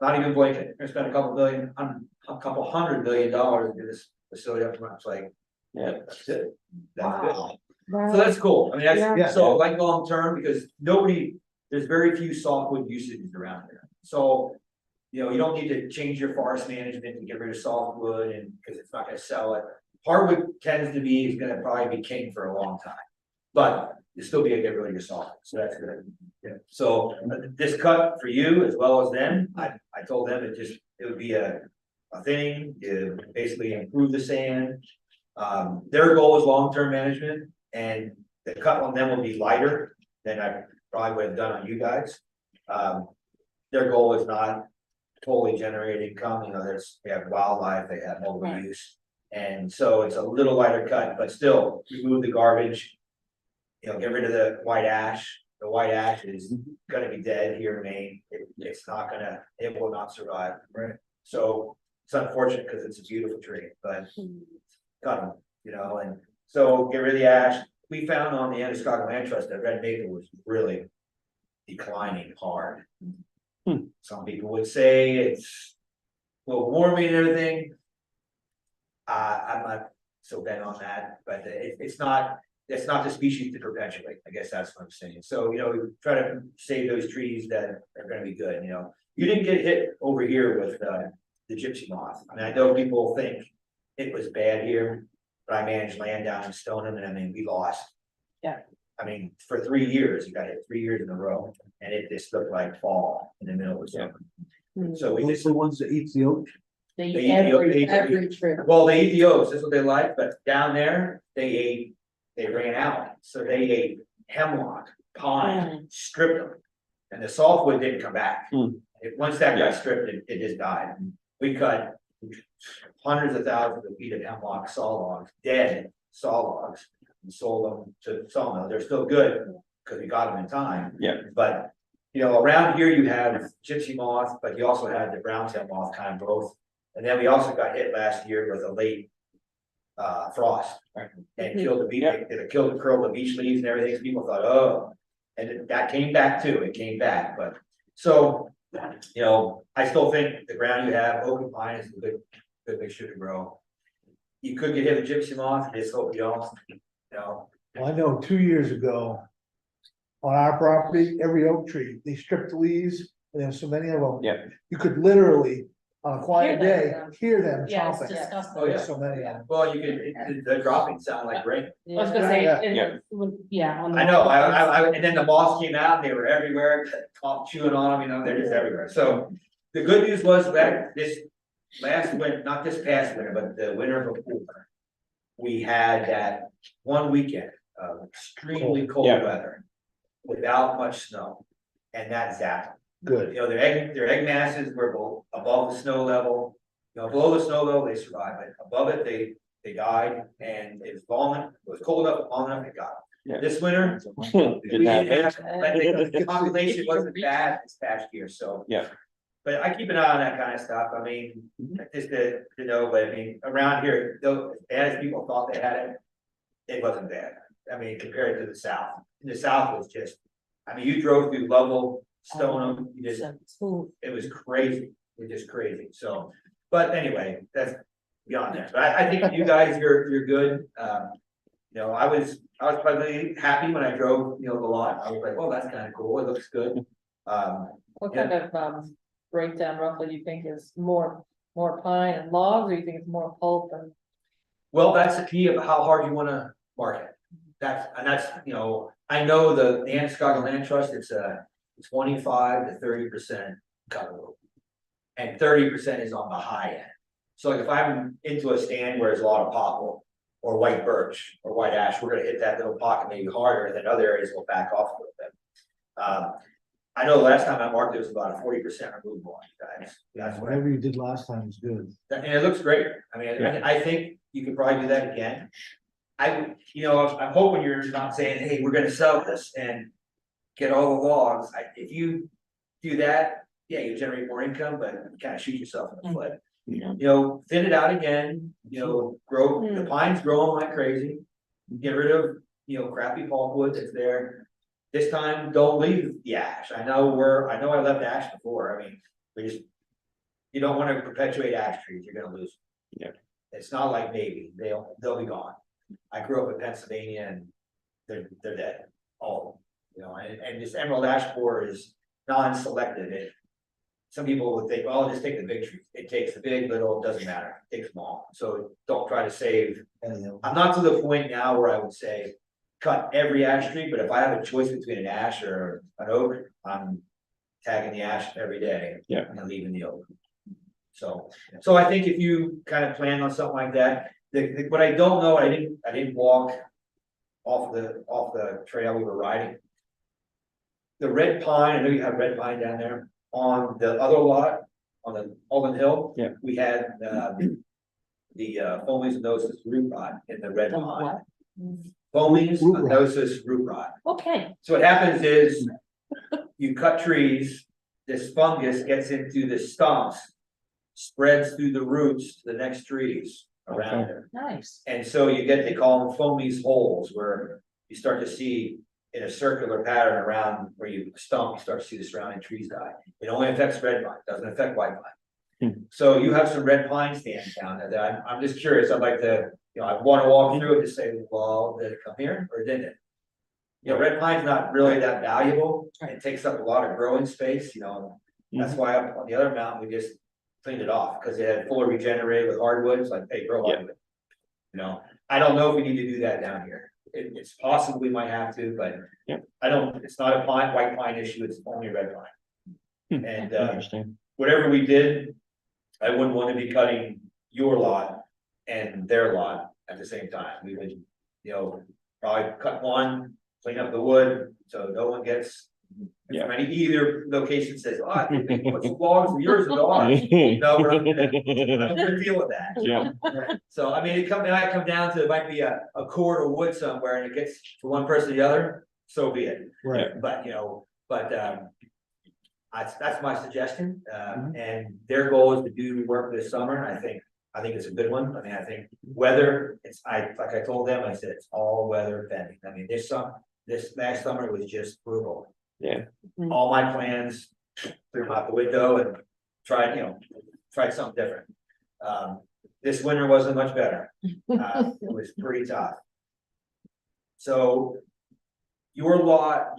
not even blinking, we're gonna spend a couple $100 million to do this facility up front. It's like, yeah, that's it. That's good. So that's cool. I mean, Yeah. that's, so like long term, because there's very few softwood usages around there. So, you know, you don't need to change your forest management to get rid of softwood and, because it's not gonna sell it. Hardwood is gonna probably be king for a long time. But you still be able to get rid of your softwood, so that's good. Yeah. So this cut for you as well as them, I told them it would be a thinning, to basically improve the sand. Their goal is long-term management, and the cut on them will be lighter than I probably would have done on you guys. Their goal is not totally generate income, you know, they have wildlife, they have multiple use. And so it's a little lighter cut, but still remove the garbage. You know, get rid of the white ash. The white ash is gonna be dead here in Maine. It will not survive. Right. So it's unfortunate because it's a beautiful tree, but cut them, you know, and so get rid of the ash. We found on the Androscoggin Land Trust that red maple was really declining hard. Some people would say it's a little warming and everything. I'm not so bent on that, but it's not the species to perpetuate. I guess that's what I'm saying. So, you know, we try to save those trees that are gonna be good, you know. You didn't get hit over here with the gypsy moth. I mean, I know people think it was bad here, but I managed land down in Stoneham, and I mean, we lost. Yeah. I mean, for 3 years, you got hit 3 years in a row, and it just looked like fall in the middle of summer. So we Those just, are the ones that eats the oak. They They eat eat the- every tree. well, they eat the oaks, that's what they like, but down there, they ran out, so they ate hemlock, pine, stripped them. And the softwood didn't come back. Once that got stripped, it just died. We cut hundreds of thousands of feet of hemlock saw logs, dead saw logs, and sold them to sawmill. They're still good because we got them in time. Yeah. But, you know, around here you have gypsy moth, but you also had the brown tail moth, kind of both. And then we also got hit last year with a late frost and killed the beech, it curled the beech leaves and everything. So people thought, oh, and that came back too. It came back, but so, you know, I still think the ground you have, oak and pine is a good mixture to grow. You could get hit with gypsy moth, just hope you don't, you know. Well, I know 2 years ago. On our property, every oak tree, they stripped the leaves, and there's so many of them. Yeah. You could literally, on a quiet Hear day, them. hear them Yeah, it's chomping. disgusting. Oh, yeah. There's so many of them. Well, you could, the dropping sound like rain. I was gonna say, Yeah. yeah. on the- I know, and then the moths came out, and they were everywhere, chewing on them, you know, they're just everywhere. So the good news was that this last winter, not this past winter, but the winter before, we had that one weekend of extremely cold Yeah. weather without much snow, and that zapped them. Good. You know, their egg masses were above the snow level. You know, below the snow level, they survived, but above it, they died, and it was cold enough, long enough, it got them. Yeah. This winter, Didn't we didn't happen. have, the population wasn't bad this past year, so. Yeah. But I keep an eye on that kind of stuff, I mean, just to know, but I mean, around here, though, as bad as people thought they had it, it wasn't bad. I mean, compared to the south, the south was just, I mean, you drove through Lovell, Stoneham, it was crazy, it was just crazy, so. But anyway, beyond that, but I think you guys, you're good, you know, I was probably happy when I drove, you know, the lot, I was like, oh, that's kind of cool, it looks good. What kind of breakdown roughly you think is more pine and logs, or you think it's more pulp and? Well, that's the key of how hard you wanna market. That's, you know, I know the Androscoggin Land Trust, it's a 25 to 30% cover. And 30% is on the high end. So like if I'm into a stand where there's a lot of popple or white birch or white ash, we're gonna hit that little pocket maybe harder, and then other areas will back off a little bit. I know the last time I marked, it was about a 40% removal on you guys. That's what, Whatever you did last time was good. and it looks great. I mean, I think you could probably do that again. You know, I'm hoping you're not saying, hey, we're gonna sell this and get all the logs. If you do that, yeah, you generate more income, but you kind of shoot yourself in the foot. Yeah. You know, thin it out again, you know, grow, the pine's growing like crazy. Get rid of, you know, crappy pulpwood that's there. This time, don't leave the ash. I know I left ash before. I mean, you don't want to perpetuate ash trees, you're gonna lose. Yeah. It's not like maybe, they'll be gone. I grew up in Pennsylvania and they're dead, all, you know, and this emerald ash borer is non-selective. Some people would think, well, just take the big trees. It takes the big, little, it doesn't matter, it takes them all. So don't try to save. I'm not to the point now where I would say, cut every ash tree, but if I have a choice between an ash or an oak, I'm tagging the ash every day. Yeah. And leaving the oak. So I think if you kind of plan on something like that, what I don't know, I didn't walk off the trail we were riding. The red pine, I know you have red pine down there, on the other lot, on the Alden Hill. Yeah. We had, the foamy nosis root rot in the red pine. Foamy nosis root rot. Okay. So what happens is, you cut trees, this fungus gets into the stumps, spreads through the roots to the next trees around Okay. it. Nice. And so they call them foamy holes, where you start to see in a circular pattern around where you stump, you start to see the surrounding trees die. It only affects red pine, doesn't affect white pine. So you have some red pine stands down there that I'm just curious, I'd like to, you know, I want to walk through it to say, well, did it come here or didn't it? You know, red pine's not really that valuable, it takes up a lot of growing space, you know, that's why up on the other mountain, we just cleaned it off, because it had fully regenerated with hardwoods, like, hey, grow hardwood. You know, I don't know if we need to do that down here. It's possible we might have to, but it's not a white pine issue, it's only red pine. And Interesting. whatever we did, I wouldn't want to be cutting your lot and their lot at the same time. We would, you know, probably cut one, clean up the wood, so no one gets. Yeah. Either location says, oh, I think we put some logs in yours and ours. No, we're not gonna deal with that. Yeah. So, I mean, might come down to, it might be a cord of wood somewhere and it gets to one person or the other, so be it. Right. But, you know, that's my suggestion, and their goal is to do work this summer, and I think it's a good one. I mean, I think weather, like I told them, I said, it's all weather pending. I mean, this last summer was just brutal. Yeah. All my plans threw them out the window and tried something different. This winter wasn't much better. It was pretty tough. So your lot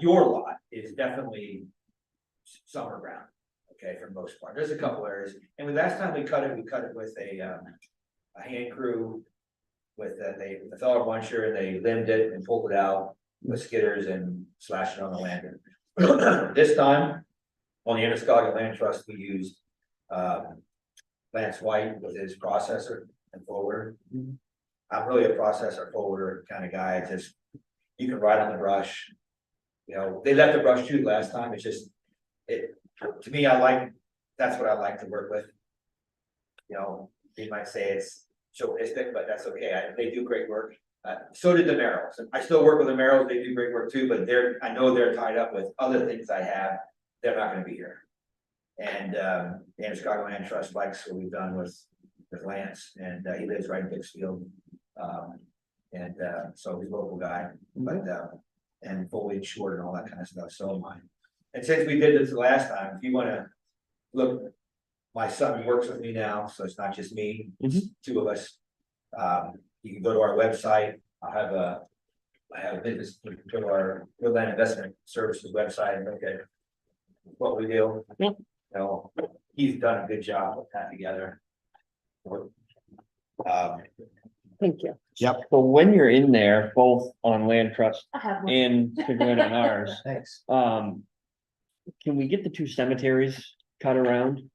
is definitely summer ground, okay, for the most part. There's a couple areas, and the last time we cut it with a hand crew with the fellow buncher, and they limbed it and pulled it out with skidders and slashed it on the lantern. This time, on the Androscoggin Land Trust, we used Lance White with his processor and forwarder. I'm really a processor forwarder kind of guy. It's just, you can ride on the brush. You know, they left the brush too last time. It's just, to me, that's what I like to work with. You know, you might say it's chauvinistic, but that's okay. They do great work. So did the Merrills. I still work with the Merrills. They do great work too, but I know they're tied up with other things I have. They're not going to be here. And the Androscoggin Land Trust likes what we've done with Lance, and he lives right in Pittsfield. So he's a local guy, but and foliage short and all that kind of stuff. So am I. And since we did this the last time, if you want to look my son works with me now, so it's not just me, it's Mhm. two of us. You can go to our website, I have a business, you can go to our Woodland Investment Services website and look at what we do. Yep. You know, he's done a good job with that together. Thank you. But when you're in there, both on land trust I have one. and to go in on ours, Thanks. can we get the two cemeteries cut around?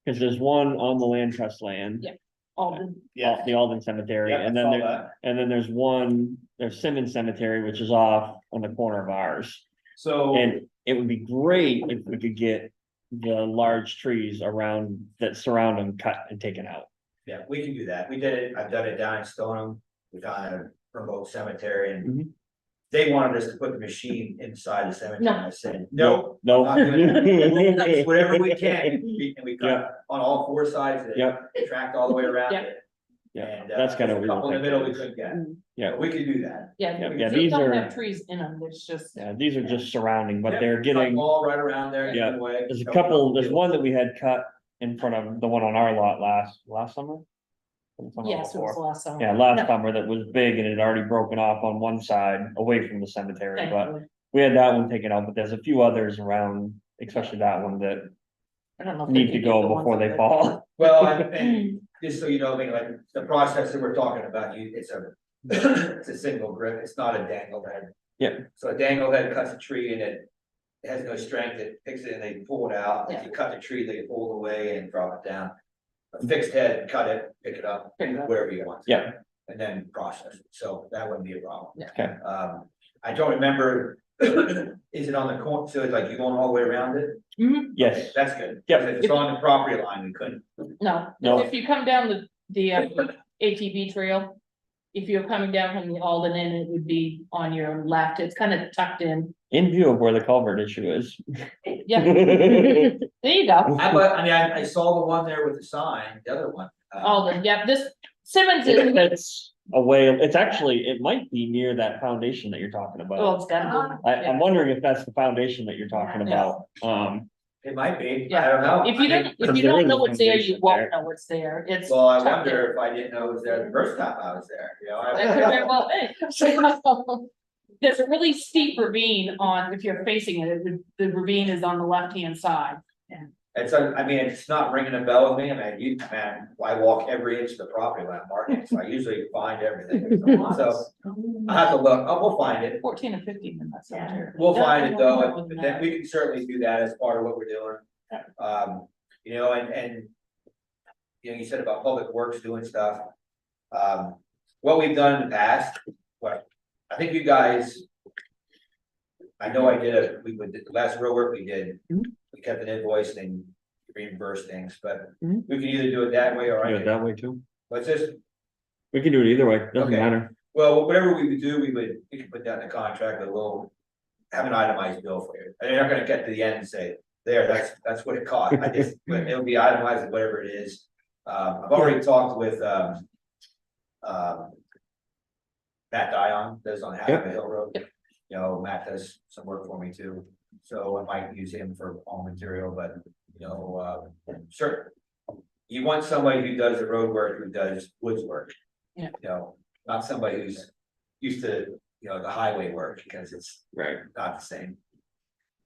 Cause there's one on the land trust land. Yeah. Alden. Off the Alden Cemetery, Yeah, I and saw then that. and then there's Simmons Cemetery, which is off on the corner of ours. So, And it would be great if we could get the large trees around that surround them cut and taken out. yeah, we can do that. We did it, I've done it down in Stoneham, we found a remote cemetery and. Mhm. They wanted us to put the machine inside the cemetery, No. I said, no, No. not doing that. Whatever we can, and we Yeah. cut on all four sides of it. Yep. Tracked all the way around Yeah. it. Yeah, And, that's kind of. there's a couple in the middle we couldn't get. Yeah. But we could do that. Yeah, Yeah, these these don't are- have trees in them, there's just. Yeah, these are just surrounding, but Yeah, they're cut getting, them all right around there. Yeah. give it away. there's a No- couple, no there's deal. one that we had cut in front of the one on our lot last summer. The summer Yes, it was before. last summer. Yeah, last summer that was big and it had already broken off on one side away from the cemetery, but Thankfully. we had that one taken out, but there's a few others around, especially that one that I don't know. if need they to can go get the ones before up they there. fall. Well, and just so you know, I mean, like, the process that we're talking about, it's it's a single grip, it's not a dangle head. Yeah. So a dangle head cuts a tree and it has no strength, it picks it and they pull it out, if you cut the tree, they pull it away and drop it down. A fixed head, cut it, pick it up, Pick it up. wherever you want. Yeah. And then process it, so that wouldn't be a problem. Yeah. Okay. I don't remember, is it on the corner, so it's like you going all the way around it? Mhm. Yes, Okay, that's good. Yep. If it's on the property line, we couldn't. No, No. if you come down the ATV trail, if you're coming down from the Alden Inn, it would be on your left, it's kind of tucked in. in view of where the culvert issue is. Yeah, there you go, I mean, I saw the one there with the sign, the other one. Alden, yeah, this Simmons is, It's away, it's actually, it might be near that foundation that you're talking well, about. it's gotta be. I'm wondering if that's the foundation that you're talking Yeah. about, It might be, I Yeah. don't know. If you I don't, mean, if There you don't is know a it's there, you foundation won't there. know it's there, it's. Well, I tucked in. wonder if I didn't know it was there the first time I was there, you know? That could very well be. There's a really steep ravine on, if you're facing it, the ravine is on the left-hand side. It's, I mean, it's not ringing a bell with me, I mean, I walk every inch of the property when I'm marking, so I usually find everything. So, I have to look, oh, we'll find it, 14 or 15 in that cemetery. we'll Yeah, find it more though, than but that. then we can certainly do that as part of what we're doing. You know, and. You know, you said about public works doing stuff. What we've done in the past, what, I think you guys. I know I did the last real work we did, Mhm. we kept an invoice and reimbursed things, but Mhm. we can either do it that way or do I it can, that way too. let's just, We can do it either way, doesn't Okay. matter. well, whatever we would do, we can put that in the contract, but we'll. Have an itemized bill for you, and you're not gonna get to the end and say, there, that's what it cost, I just, but it'll be itemized at whatever it is. I've already talked with, Matt Dion, lives on Hackett Hill Road. You know, Matt does some work for me too, so I might use him for all material, but, you know, sure. You want somebody who does the road work, who does woods work. Yeah. You know, not somebody who's used to, you know, the highway work, because it's Right. not the same.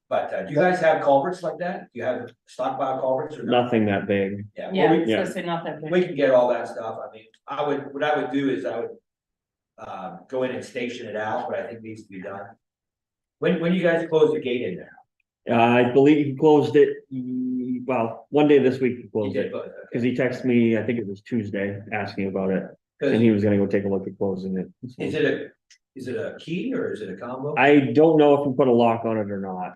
But, do you guys have culverts like that? Do you have stockpile culverts or not? Nothing that big. Yeah, Yeah, well, it's Yeah. gonna say not that big. we can get all that stuff, I mean, what I would do is I would. Go in and station it out, but I think needs to be done. When you guys close the gate in there? I believe he closed it, well, one day this week he You closed did it, close cause he texted me, I think it was Tuesday, asking about it. And it. he was gonna go take a look at closing it. Is it a key or is it a combo? I don't know if he put a lock on it or not.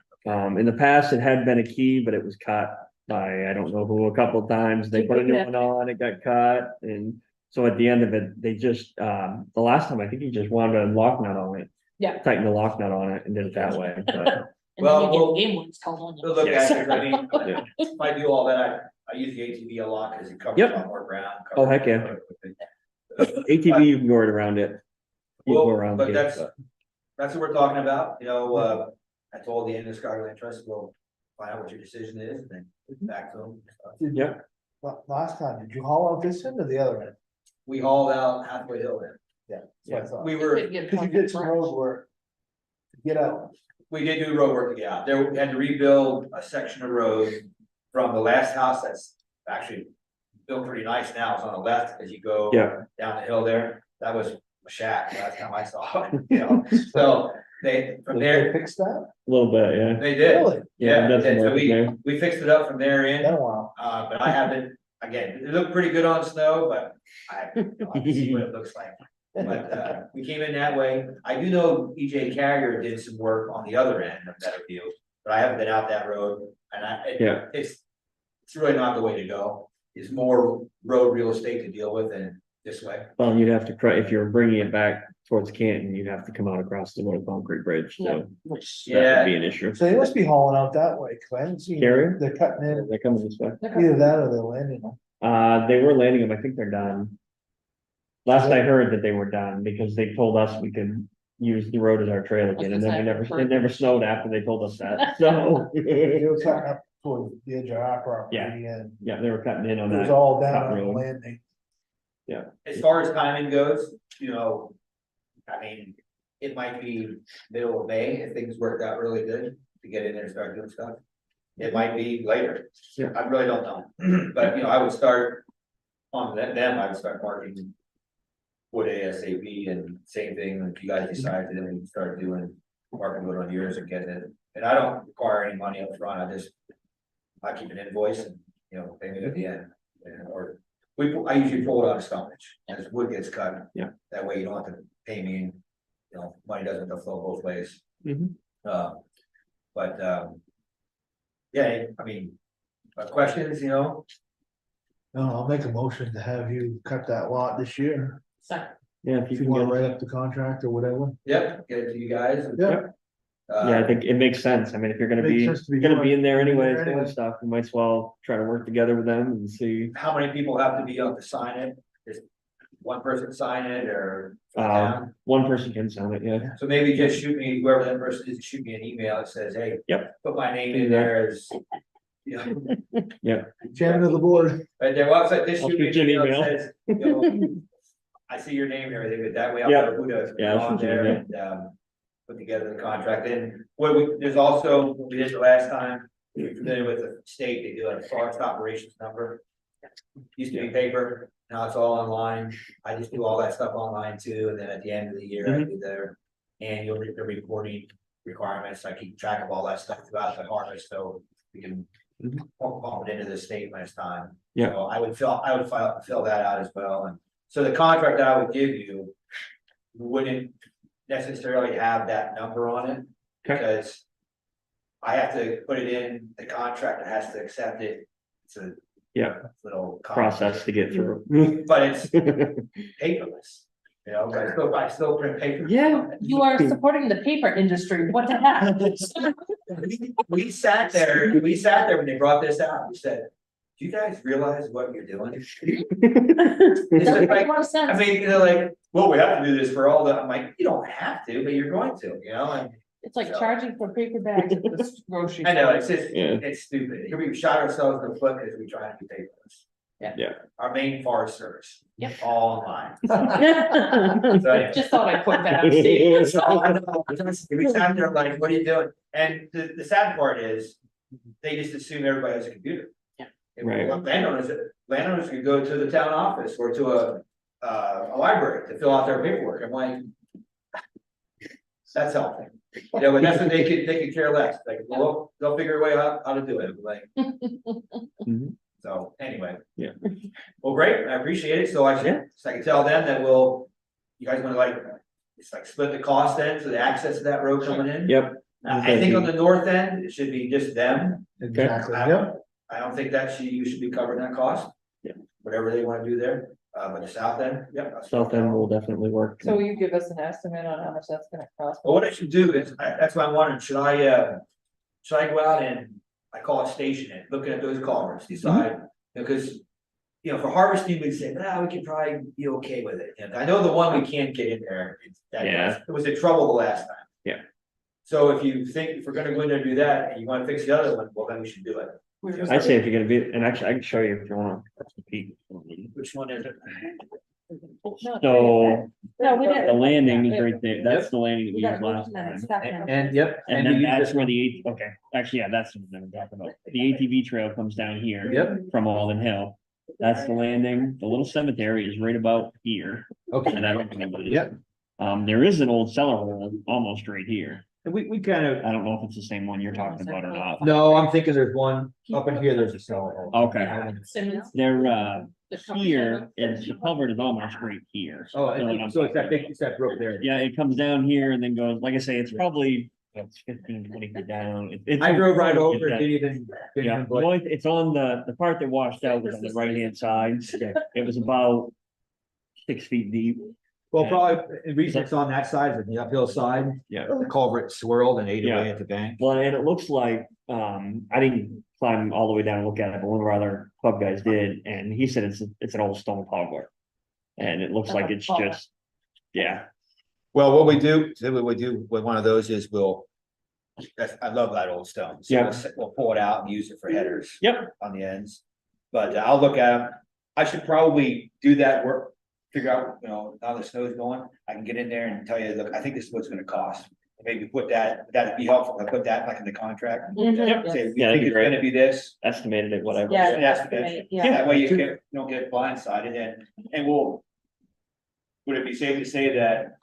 In the past, it had been a key, but it was cut by, I don't know who, a couple of times. They put a new one on, it got cut, and so at the end of it, they just, the last time, I think he just wanted a lock nut on it. Yeah. Tightened the lock nut on it and did it that way, but And then Well, you we'll- get game ones called on you. We'll look at it, I mean, Yeah. if I do all that, I use the ATV a lot because it covers Yep. a lot more ground. Oh, heck yeah. ATV, you can go right around it. You can go Well, around but it, that's what we're talking about, you know, I told the Skyline Trust, we'll find out what your decision is, and then back to them. Yep. Last time, did you haul out this end or the other end? We hauled out halfway hill then. Yeah. That's what I thought. We were, Cause you did some road work. To get out. we did do road work to get out. There, we had to rebuild a section of road from the last house that's actually built pretty nice now. It's on the left as you go Yeah. down the hill there. That was a shack last time I saw it, you know, so they, from there, Fix that? A little bit, yeah. they did. Really? Yeah, that's they did. So what there. we fixed it up from there in, Been a while. but I haven't, again, it looked pretty good on snow, but I have to see what it looks like. But, we came in that way. I do know EJ Carrier did some work on the other end of Meadowview, but I haven't been out that road, and Yeah. it's really not the way to go. It's more road real estate to deal with than this way. Well, you'd have to, if you're bringing it back towards Canton, you'd have to come out across the little concrete bridge, so. That would be an issue. So they must be hauling out that way, cause I haven't seen. Carrier? They're cutting in, They're coming this way. either that or they're landing them. They were landing them, I think they're done. Last I heard that they were done, because they told us we could use the road as our trail again, and then it never snowed after they told us that, so. They were cutting up toward the edge of our property and Yeah, they were cutting in on it was that. all down cut on the road. landing. As far as timing goes, you know, I mean, it might be middle of May if things worked out really good to get in there and start doing stuff. It might be later. Yeah. I really don't know, but you know, I would start on them, I would start marking wood ASAP, and same thing, if you guys decide to, then we start doing marking wood on yours and getting it. And I don't require any money up front. I keep an invoice and, you know, pay me at the end, or I usually pull it out of stumpage as wood gets cut. Yeah. That way you don't have to pay me, and, you know, money doesn't have to flow both ways. Mhm. But, yeah, I mean, questions, you know, No, I'll make a motion to have you cut that lot this year, So, Yeah, if if you you can wanna get, write up the contract or whatever. yep, get it to you guys. Yeah. yeah, I think it makes sense. I mean, if you're gonna Makes be, sense to be gonna be doing- in there anyways, there doing anyway. stuff, you might as well try to work together with them and see. How many people have to be on to sign it? Just one person sign it, or? One person can sign it, yeah. So maybe just shoot me, whoever that person is, shoot me an email that says, hey. Yep. Put my name in there as. You know, Chairman of the board. but there was, just I'll shoot me an shoot you an email that email. says, you know. I see your name and everything, but that way I'll Yeah. know who to Yeah, go I'll on shoot you there an and, put together the contract. And there's also, what we did the last time, you're familiar with the state, they do a forest operations number. Used to be paper, now it's all online. I just do all that stuff online too, and then at the end of the year, Mm-hmm. I do their annual the reporting requirements. I keep track of all that stuff throughout the harvest, so we can Mhm. pump it into the state when it's time. Yeah. So I would fill that out as well, and so the contract I would give you wouldn't necessarily have that number on it, Okay. because I have to put it in, the contractor has to accept it. It's a Yeah. little Process to get through. but it's paperless, you know, but I still print paper. Yeah. you are supporting the paper industry, what the heck? We sat there when they brought this out, we said, do you guys realize what you're doing? It's Doesn't like, make a lot of I sense. mean, they're like, well, we have to do this for all the, I'm like, you don't have to, but you're going to, you know, and It's like charging for paper bags at the grocery. I know, store. it's just, Yeah. it's stupid. Here we shot ourselves in the foot because we try to be paperless. Yeah. Yeah. Our main forest service. Yep. All online. So anyway. Just thought I'd put that on stage. Oh, I know. Every time they're like, what are you doing? And the sad part is, they just assume everybody has a computer. Yeah. If Right. Landowners could go to the town office or to a library to fill out their paperwork. I'm like, that's helpful. You know, but that's what they could care less. Like, well, they'll figure a way out how to do it. Like, Mhm. so anyway. Yeah. Well, great. I appreciate it. So I can tell them that you guys wanna like, it's like split the cost then, so the access to that road coming in. Yep. I think on the north end, it should be just them. Exactly, yep. I don't think you should be covering that cost. Yeah. Whatever they wanna do there, but the south end, yep. South end will definitely work. So will you give us an estimate on how much that's gonna cost? Well, what I should do is, that's what I'm wondering, should I go out and, I call it station it, looking at those culverts, decide, because. You know, for harvesting, we'd say, we could probably be okay with it, and I know the one we can't get in there, Yeah. it was in trouble the last time. Yeah. So if you think, if we're gonna go in there and do that, and you wanna fix the other one, well, then we should do it. I say if you're gonna be, and actually I can show you if you wanna. Which one is it? So No, we didn't. the landing is right there, that's the landing that we We got used a last motion and time. a second. And yep. And we then use that's this where one. the, okay, actually, yeah, that's what I'm talking about. The ATV trail comes down here. Yep. From Alden Hill. That's the landing. The little cemetery is right about here. Okay, And I don't remember. Yep. There is an old cellar hole almost right here. and we kind of, I don't know if it's the same one you're talking about or not. no, I'm thinking there's one up in here, there's a cellar. Okay. Simmons. They're, the cover here, is the culvert is almost right here. Oh, You know what I'm so it's that talking big, it's that brook there. Yeah, it comes down here and then goes, like I say, it's probably, it's 15, 20 feet down. I drove right over, It's, it, didn't Yeah, even, blink. well, it's on the part that washed out was on the right hand side. It was about 6 feet deep. Well, probably, the reason it's on that side, is the uphill side, Yeah. the culvert swirled and ate Yeah. away at the bank. Well, and it looks like, I didn't climb all the way down and look at it, but one of our other club guys did, and he said it's an old stone culvert. And it looks like it's just, yeah, Well, what we do with one of those is I love that old stone. So Yeah. we'll pull it out and use it for headers. Yep. On the ends. But I'll look at them. I should probably do that work, figure out, now the snow's going, I can get in there and tell you, look, I think this is what's gonna cost. Maybe put that'd be helpful, if I put that like in the contract. Mhm. Yep. Say, we Yeah, that'd think be it's great. gonna be this. estimated it, whatever. Yeah, Yeah. estimate, yeah. That way you don't get blindsided and would it be safe to say that?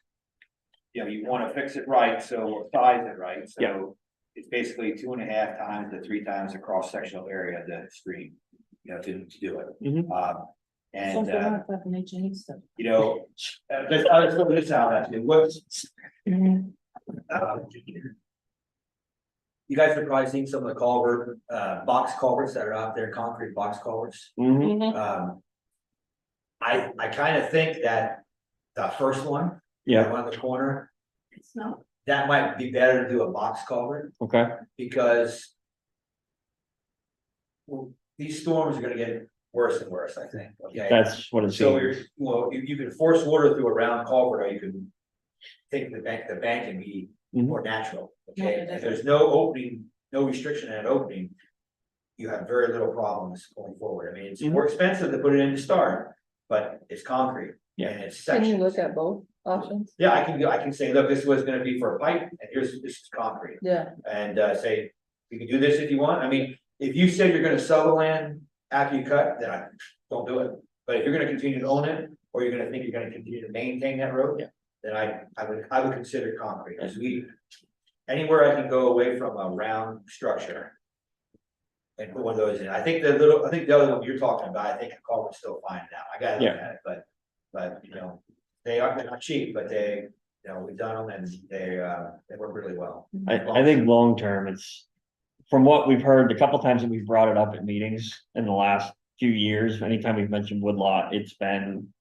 You wanna fix it right, so we'll size it right, Yeah. so it's basically 2.5 times to 3 times the cross sectional area of the stream. To do it. Mhm. And, Something like that in H&E stuff. let's go this out, actually, you guys are probably seeing some of the box culverts that are out there, concrete box culverts. Mhm. I kind of think that the first one. Yeah, One in the corner, It's not. that might be better to do a box culvert, okay, because. These storms are gonna get worse and worse, I think, okay? that's what it So seems. you can force water through a round culvert, or you can. Think the bank can be Mhm. more natural, Yeah, okay? it If is. there's no opening, no restriction at opening. You have very little problems going forward. I mean, it's more expensive to put it in to start, but it's concrete. Yeah. And it's Can you sections. look at both options? Yeah, I can say, look, this was gonna be for a pipe, and this is concrete. Yeah, And say, you can do this if you want, I mean, if you said you're gonna sell the land after you cut, then I don't do it. But if you're gonna continue to own it, or you're gonna think you're gonna continue to maintain that road. Yeah. Then I would consider concrete, because anywhere I can go away from a round structure. And put one of those in, I think the other one you're talking about, I think a culvert's still fine now, I gotta look at it, but they're not cheap, but we've done them and they work really well. I think long term, it's, from what we've heard, the couple times that we've brought it up at meetings in the last few years, anytime we've mentioned woodlot, it's been,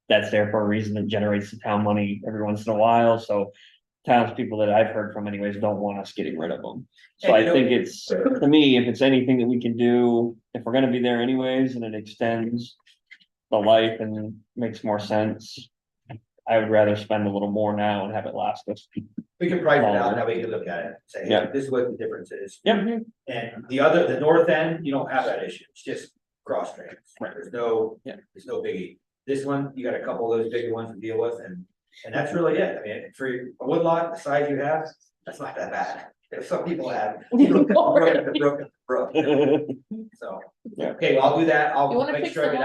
that's there for a reason. It generates the town money every once in a while, so townspeople that I've heard from anyways don't want us getting rid of them. So I think it's, to me, if it's anything that we can do, if we're gonna be there anyways, and it extends the life and makes more sense, I would rather spend a little more now and have it last us. We can price it out, that way you can look at it, say, Yeah. hey, this is what the difference is. Yep. And the north end, you don't have that issue, it's just cross drains. Right. There's no biggie. This one, you got a couple of those bigger ones to deal with, and that's really it. I mean, for a woodlot, the size you have, that's not that bad. If some people have. broken. So, Yeah. okay, well, I'll do that, You I'll wanna make fix sure I the get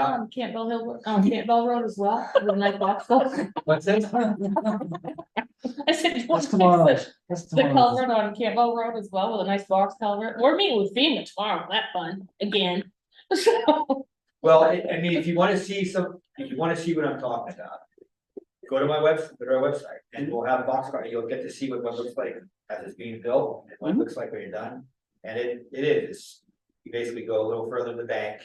one out. on Campbell Road as well, with a nice box culvert? What's this? I said, you wanna That's tomorrow. fix That's the tomorrow. culvert on Campbell Road as well, with a nice box culvert? We're meeting with FEMA tomorrow, that fun, again. So, Well, I mean, if you wanna see what I'm talking about. Go to our website, and we'll have a box car, you'll get to see what one looks like as it's being built, and what it looks like when you're done. And it is, you basically go a little further to the bank.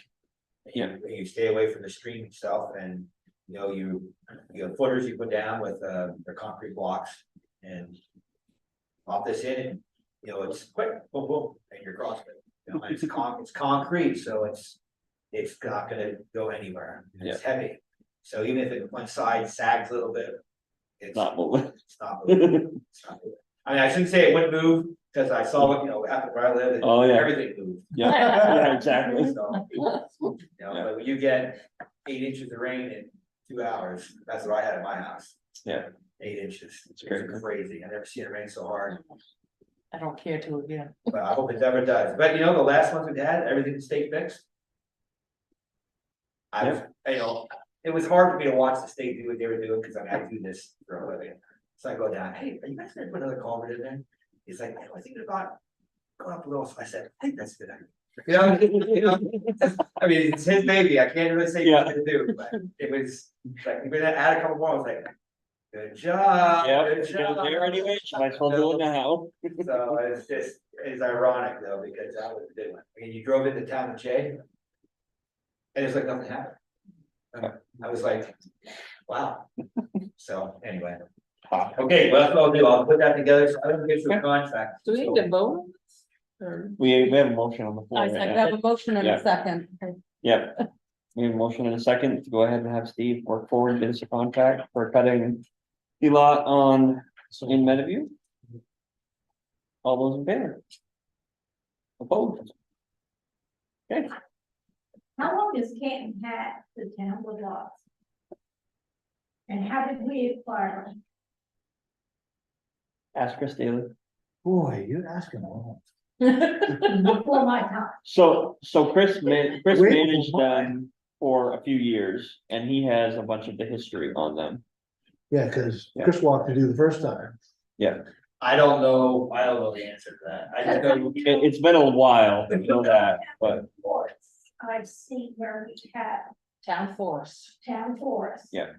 and you stay away from the stream itself, and, you have footers you put down with, the concrete blocks, and. Pop this in, and, it's quick, boom, boom, and you're crossing it. And it's concrete, so it's not gonna go anywhere, it's heavy. So even if one side sags a little bit. It's Not moving. It's not moving. It's not moving. I mean, I shouldn't say it wouldn't move, because I saw what, after where I live, Oh, yeah. everything moved. Yeah, yeah, exactly. So, but when you get 8 inches of rain in 2 hours, that's what I had at my house. Yeah. 8 inches, it's crazy. crazy, I've never seen it rain so hard, I don't care to again. but I hope it never does, but the last ones we had, everything stayed fixed. I was, it was hard for me to watch the state do what they were doing, because I do this for a living. So I go down, hey, are you guys gonna put another culvert in there? He's like, I was thinking about going up a little, so I said, I think that's a good idea. I mean, it's his baby, I can't really say what to do, but it was like, we're gonna add a couple more, I was like, good job. Yeah, good it's job. there anyway, might as well do it now. So it's ironic though, because that was a good one. I mean, you drove into town with Jay. And it's like nothing happened. I was like, wow. So anyway. Okay, well, that's what I'll do. I'll put that together. So I don't get your contract. Do we need to vote on this? Or- We have a motion on the floor. I right second, now. I have a motion and Yeah. a second. Yep. We have a motion in a second to go ahead and have Steve work forward, get us a contract for cutting the lot on in Meadowview. All those in favor? Opposed? Okay, How long has Canton had the town with lots? And how did we acquire them? ask Chris Daly. Boy, you're asking a lot. Before my time. So Chris Wait, managed why? them for a few years and he has a bunch of the history on them. Yeah, cause Yeah. Chris walked to do the first time. I don't know the answer to that. I just know It's been a while, I know that, but I've seen where we have Town force. town forests. Yeah.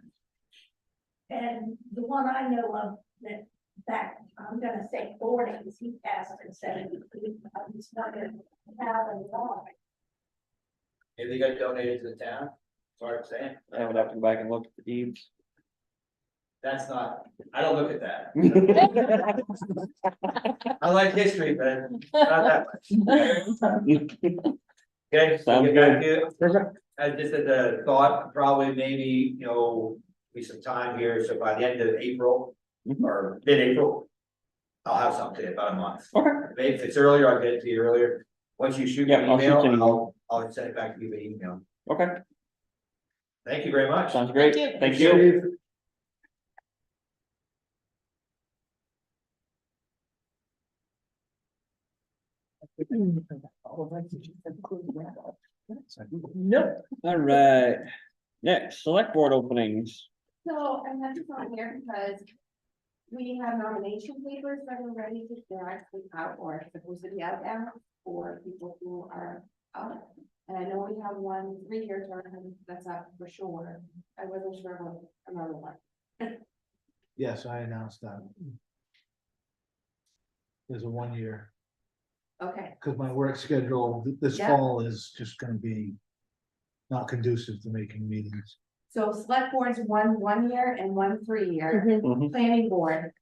And the one I know of that I'm gonna say forties, he passed at 70. He's not gonna have a lot. if they got donated to the town, it's hard to say. I would have to go back and look at the deeds. That's not, I don't look at that. I like history, but not that much. Okay, so Sounds get back to you. I just had the thought, probably maybe, be some time here, so by the end of April Mhm. or mid-April. I'll have something to you, about a month. Okay. Maybe if it's earlier, I'll get it to you earlier. Once you shoot me Yeah, an I'll shoot email, you an email. I'll send it back to you by email. Okay, Thank you very much. sounds great, Thank you. thank you. Nope. All right, next, select board openings. So, and that's on here because we have nomination papers that are ready to, they're actually out or supposed to be out now for people who are out. And I know we have 1 3-year term that's up for sure. I wasn't sure about another one. Yes, I announced that. There's a 1 year, Okay, cause my work schedule this Yeah. fall is just gonna be not conducive to making meetings. so select boards, 1 year and 1 3-year, Mhm. planning board.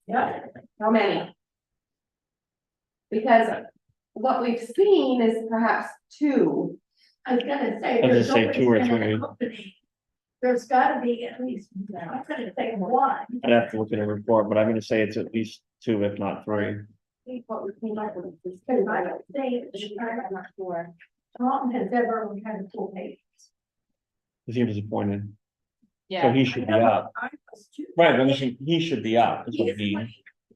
Yeah, how many? Because what we've seen is perhaps 2. I was gonna say. I was there's gonna say 2 or always been a 3. company. There's gotta be at least, I'm gonna say 1. I'd have to look at a report, but I'm gonna say it's at least 2, if not 3. See what we came up with. Because I don't say, I'm not sure. Tom has ever had a full page. Cause he was appointed, so Yeah. he should be up. I was too. Right, but he should be up, is what I mean.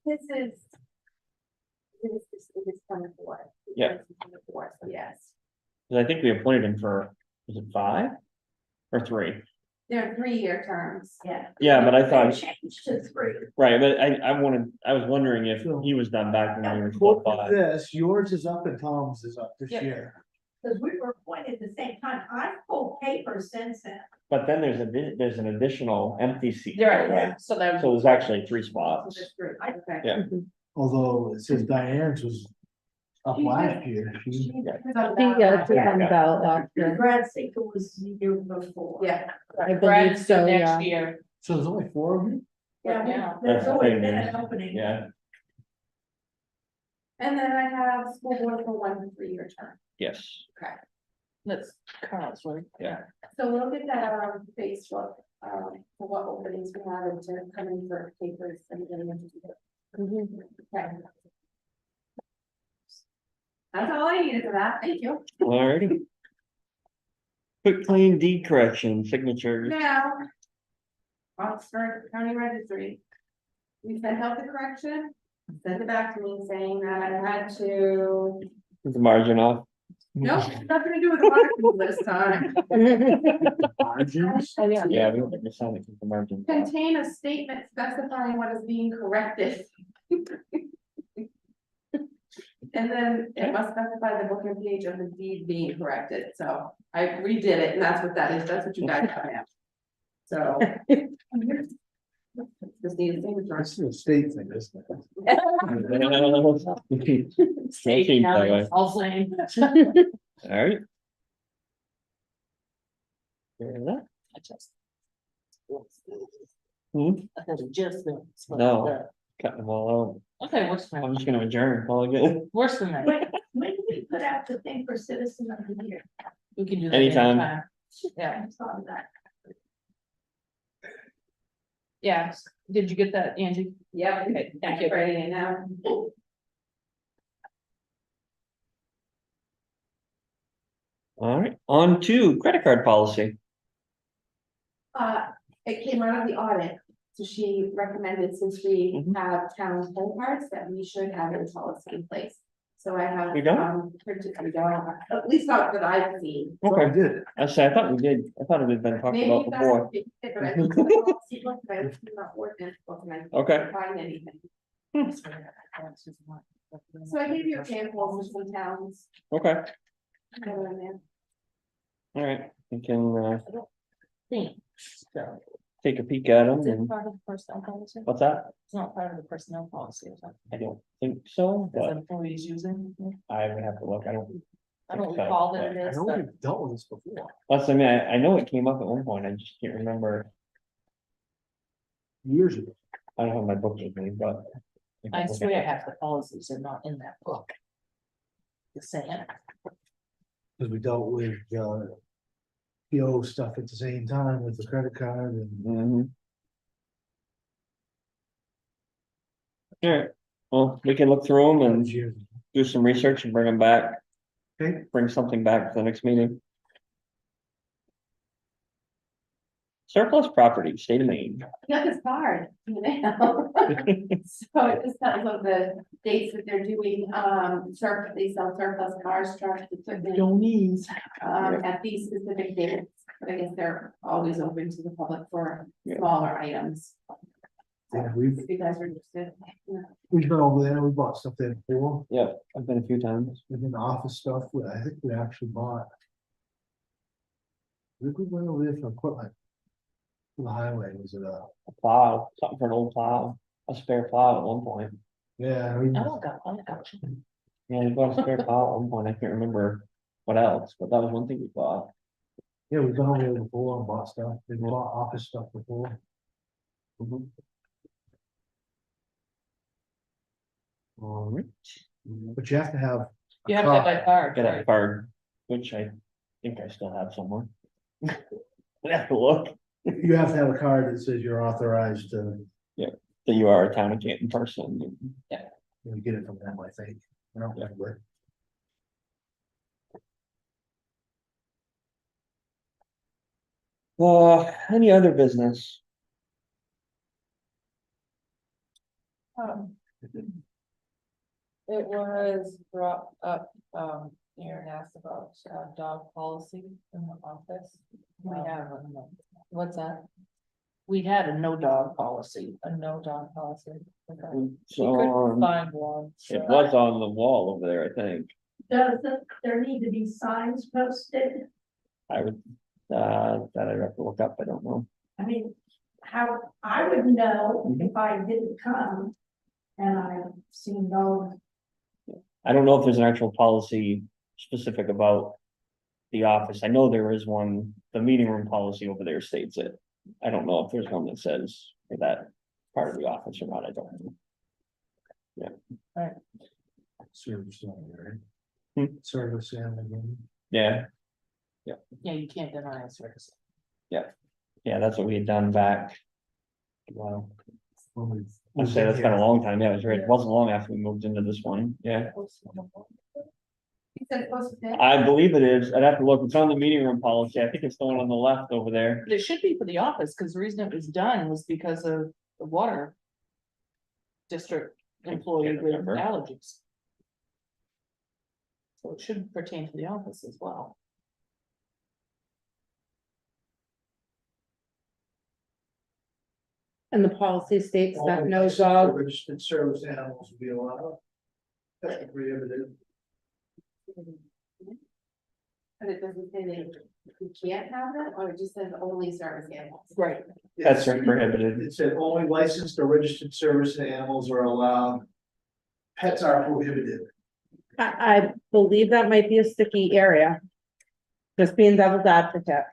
This is. This is 24. Yeah. This is 24, so yes. Cause I think we appointed him for, was it 5? Or 3? They're 3-year terms. Yeah. Yeah, but I thought- They changed to 3. Right, but I was wondering if he was done back when we were still Look at 5. this, yours is up and Tom's is up this Yep. year. Because we were appointed at the same time. I've pulled papers since then. But then there's an additional empty seat. You're right, yeah. So that. So there's actually 3 spots. Okay. Yeah. Although it says Diane's was up last year. She- She got to on the ballot last year. Brad Seeker was the year before. Yeah. I believe Brad's so, next yeah. year. So there's only 4 of you? Yeah, Yeah. there's That's the always thing, been is- an opening. Yeah, And then I have school board for 1 3-year term. yes, That's Carl's, right? yeah. So we'll get that out on Facebook, for what openings we have and to come in for papers and getting into it. Mhm. Okay. That's all I needed for that, thank you. Alrighty. Quick claim deed correction, signatures. Now. Oxford County Registry. We sent out the correction, sent it back to me saying that I had to, Is the margin off? nope, nothing to do with the article this time. Margins? Oh, yeah. Yeah, we don't have to sign it with the margin. off. Contain a statement specifying what is being corrected. And then it must specify the booking page of the deed being corrected, so I redid it, and that's what that is, that's what you guys have now. So. Just need a signature. This is a state thing, isn't it? Seems that way. All same. Alright. Hear that? I just. Hmm? I had to just. No. Cutting them all Okay, works out. for I'm me. just gonna adjourn, call again. Works for me. When do we put out the thing for citizen of the year? We can do that Anytime. anytime. Yeah, I saw that. yeah. Did you get that, Angie? Yep, Okay, thank you. Ready now. Alright, on to credit card policy. It came out of the audit, so she recommended, since we Mhm. have town poll cards, that we should have a policy in place. So I have, We don't? printed, we don't, at least not that I've seen. So I Okay, did. I said, I thought we did, I thought it had been talked Maybe about that's before. what they did, but I looked at the policy book, but I looked in the ordinance book and I Okay. couldn't find anything. So I gave you examples of some towns Okay, that are in there. alright, we can Thanks. So, take a peek at them is it and, part of the personnel policy? what's that? It's not part of the personnel policy, is it? I don't think so, Is but employees using? I would have to look, I don't. I don't think so, recall that but- it I is, know but we've dealt with this before, Plus, I mean, I know it came up at one point, I just can't remember, years ago. I don't have my book with me, but. I swear half the policies are not in that book. Just saying. Cause we dealt with, PO stuff at the same time with the credit card and. Mhm. Alright, well, we can look through them and years ago. do some research and bring them back, Okay, bring something back for the next meeting. Surplus property, state of Maine. Got this card, you know. So it just tells of the dates that they're doing, they sell surplus cars, trucks, equipment. Donees. At these specific dates, but I guess they're always open to the public for Yeah. smaller items. yeah, we've If you guys are interested, yeah. been over there, we bought stuff there before, Yeah, I've been a few times. within the office stuff, I think we actually bought. We went over there for equipment. For the highway, was it A plow, something for an old plow, a spare plow at one point. yeah, Oh, God. Yeah, we bought a spare plow at one point, I can't remember what else, but that was one thing we bought. yeah, we've been over there before and bought stuff, we bought office stuff before. Mhm. Alright. But you have to have. a You have to have card. that card, Get a right? card, which I think I still have somewhere. We have to look, You have to have a card that says you're authorized to, that you are a town of Canton person. you get it from them, I think. I don't remember. Any other business? It was brought up, Aaron asked about, dog policy in the office. We have What's that? We had a no dog policy. A no dog policy? Okay. She So, couldn't find one. it was on the wall over there, I think. Does there need to be signs posted? I would, that I'd have to look up, I don't know. I mean, how, I would know Mhm. if I didn't come and I've seen those. I don't know if there's an actual policy specific about the office. I know there is one, the meeting room policy over there states it. I don't know if there's one that says for that part of the office or not, I don't know. Service, right? Hmm. Service and again. Yeah, Yeah, you can't deny a service. yeah, that's what we had done back. Wow, I'd say that's been a long time, yeah, it wasn't long after we moved into this one, yeah. You said it's supposed to fit? I believe it is, I'd have to look, it's on the meeting room policy, I think it's the one on the left over there. But it should be for the office, because the reason it was done was because of the water. District employee with remember. allergies. So it should pertain to the office as well. And the policy states that no Licensed dog, Registered service animals will be allowed. That's prohibited. But it doesn't say that you can't have it, or it just says only service animals. Right. That's prohibited. It said only licensed or registered service animals are allowed. Pets are prohibited. I believe that might be a sticky area. Just being devil's advocate.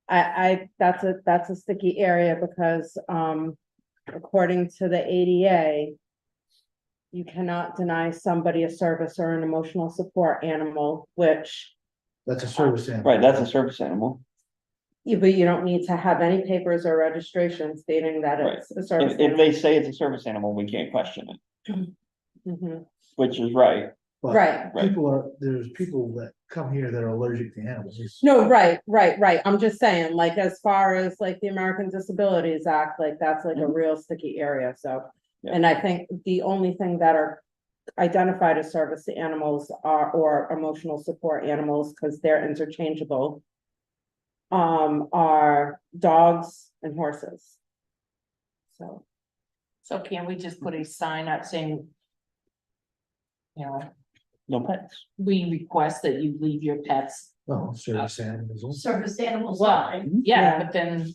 That's a sticky area because, according to the ADA. You cannot deny somebody a service or an emotional support animal, which, That's a service animal. Right, that's a service animal. but you don't need to have any papers or registration stating that it's a service If animal. they say it's a service animal, we can't question it, Mhm. which is right. But Right. there's people that come here that are allergic to animals. No, right. I'm just saying, like, as far as like the American Disabilities Act, like, that's like a real sticky area, so. Yeah. And I think the only thing that are identified as service animals or emotional support animals, because they're interchangeable. Are dogs and horses. So, So can we just put a sign up saying? You know, No pets. we request that you leave your pets. Oh, service animals. Service animals. Well, yeah, Yeah. but then,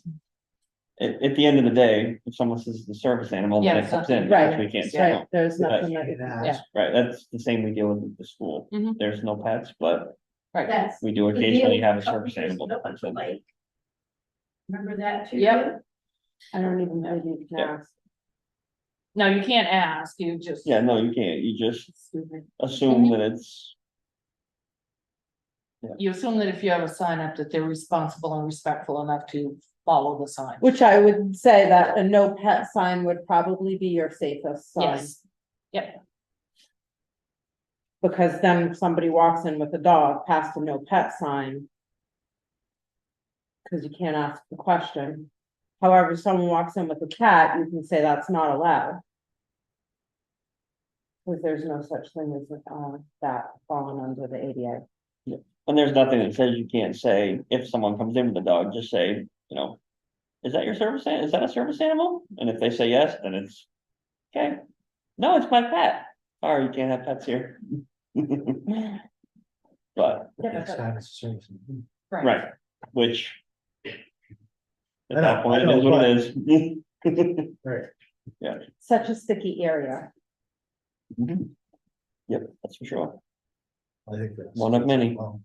At the end of the day, if someone says it's a service animal, then Yeah, it comes in, right, which we can't say no. right, there's nothing And that, ask, Right, that's the same we deal with at the school. Mhm. There's no pets, but right, That's. we do occasionally have a service animal that comes in. Remember that too? Yep. I don't even know if you can Yeah. ask. no, you can't ask, you just. Yeah, no, you can't, you just Stupid. assume that it's, You assume that if you have a sign up, that they're responsible and respectful enough to follow the sign. Which I would say that a no pet sign would probably be your safest sign. Yes. Yep, Because then if somebody walks in with a dog past a no pet sign. Cause you can't ask the question. However, if someone walks in with a cat, you can say that's not allowed. Cause there's no such thing as, that falling under the ADA. and there's nothing that says you can't say, if someone comes in with a dog, just say, you know. Is that your service, is that a service animal? And if they say yes, then it's, okay, no, it's my pet, sorry, you can't have pets here. But, Next time it's a service animal. right, which. I At know, that point, I it is know, what it is. Right. Such a sticky area. Mhm. Yep, that's for sure. I think that's. One of many. Well,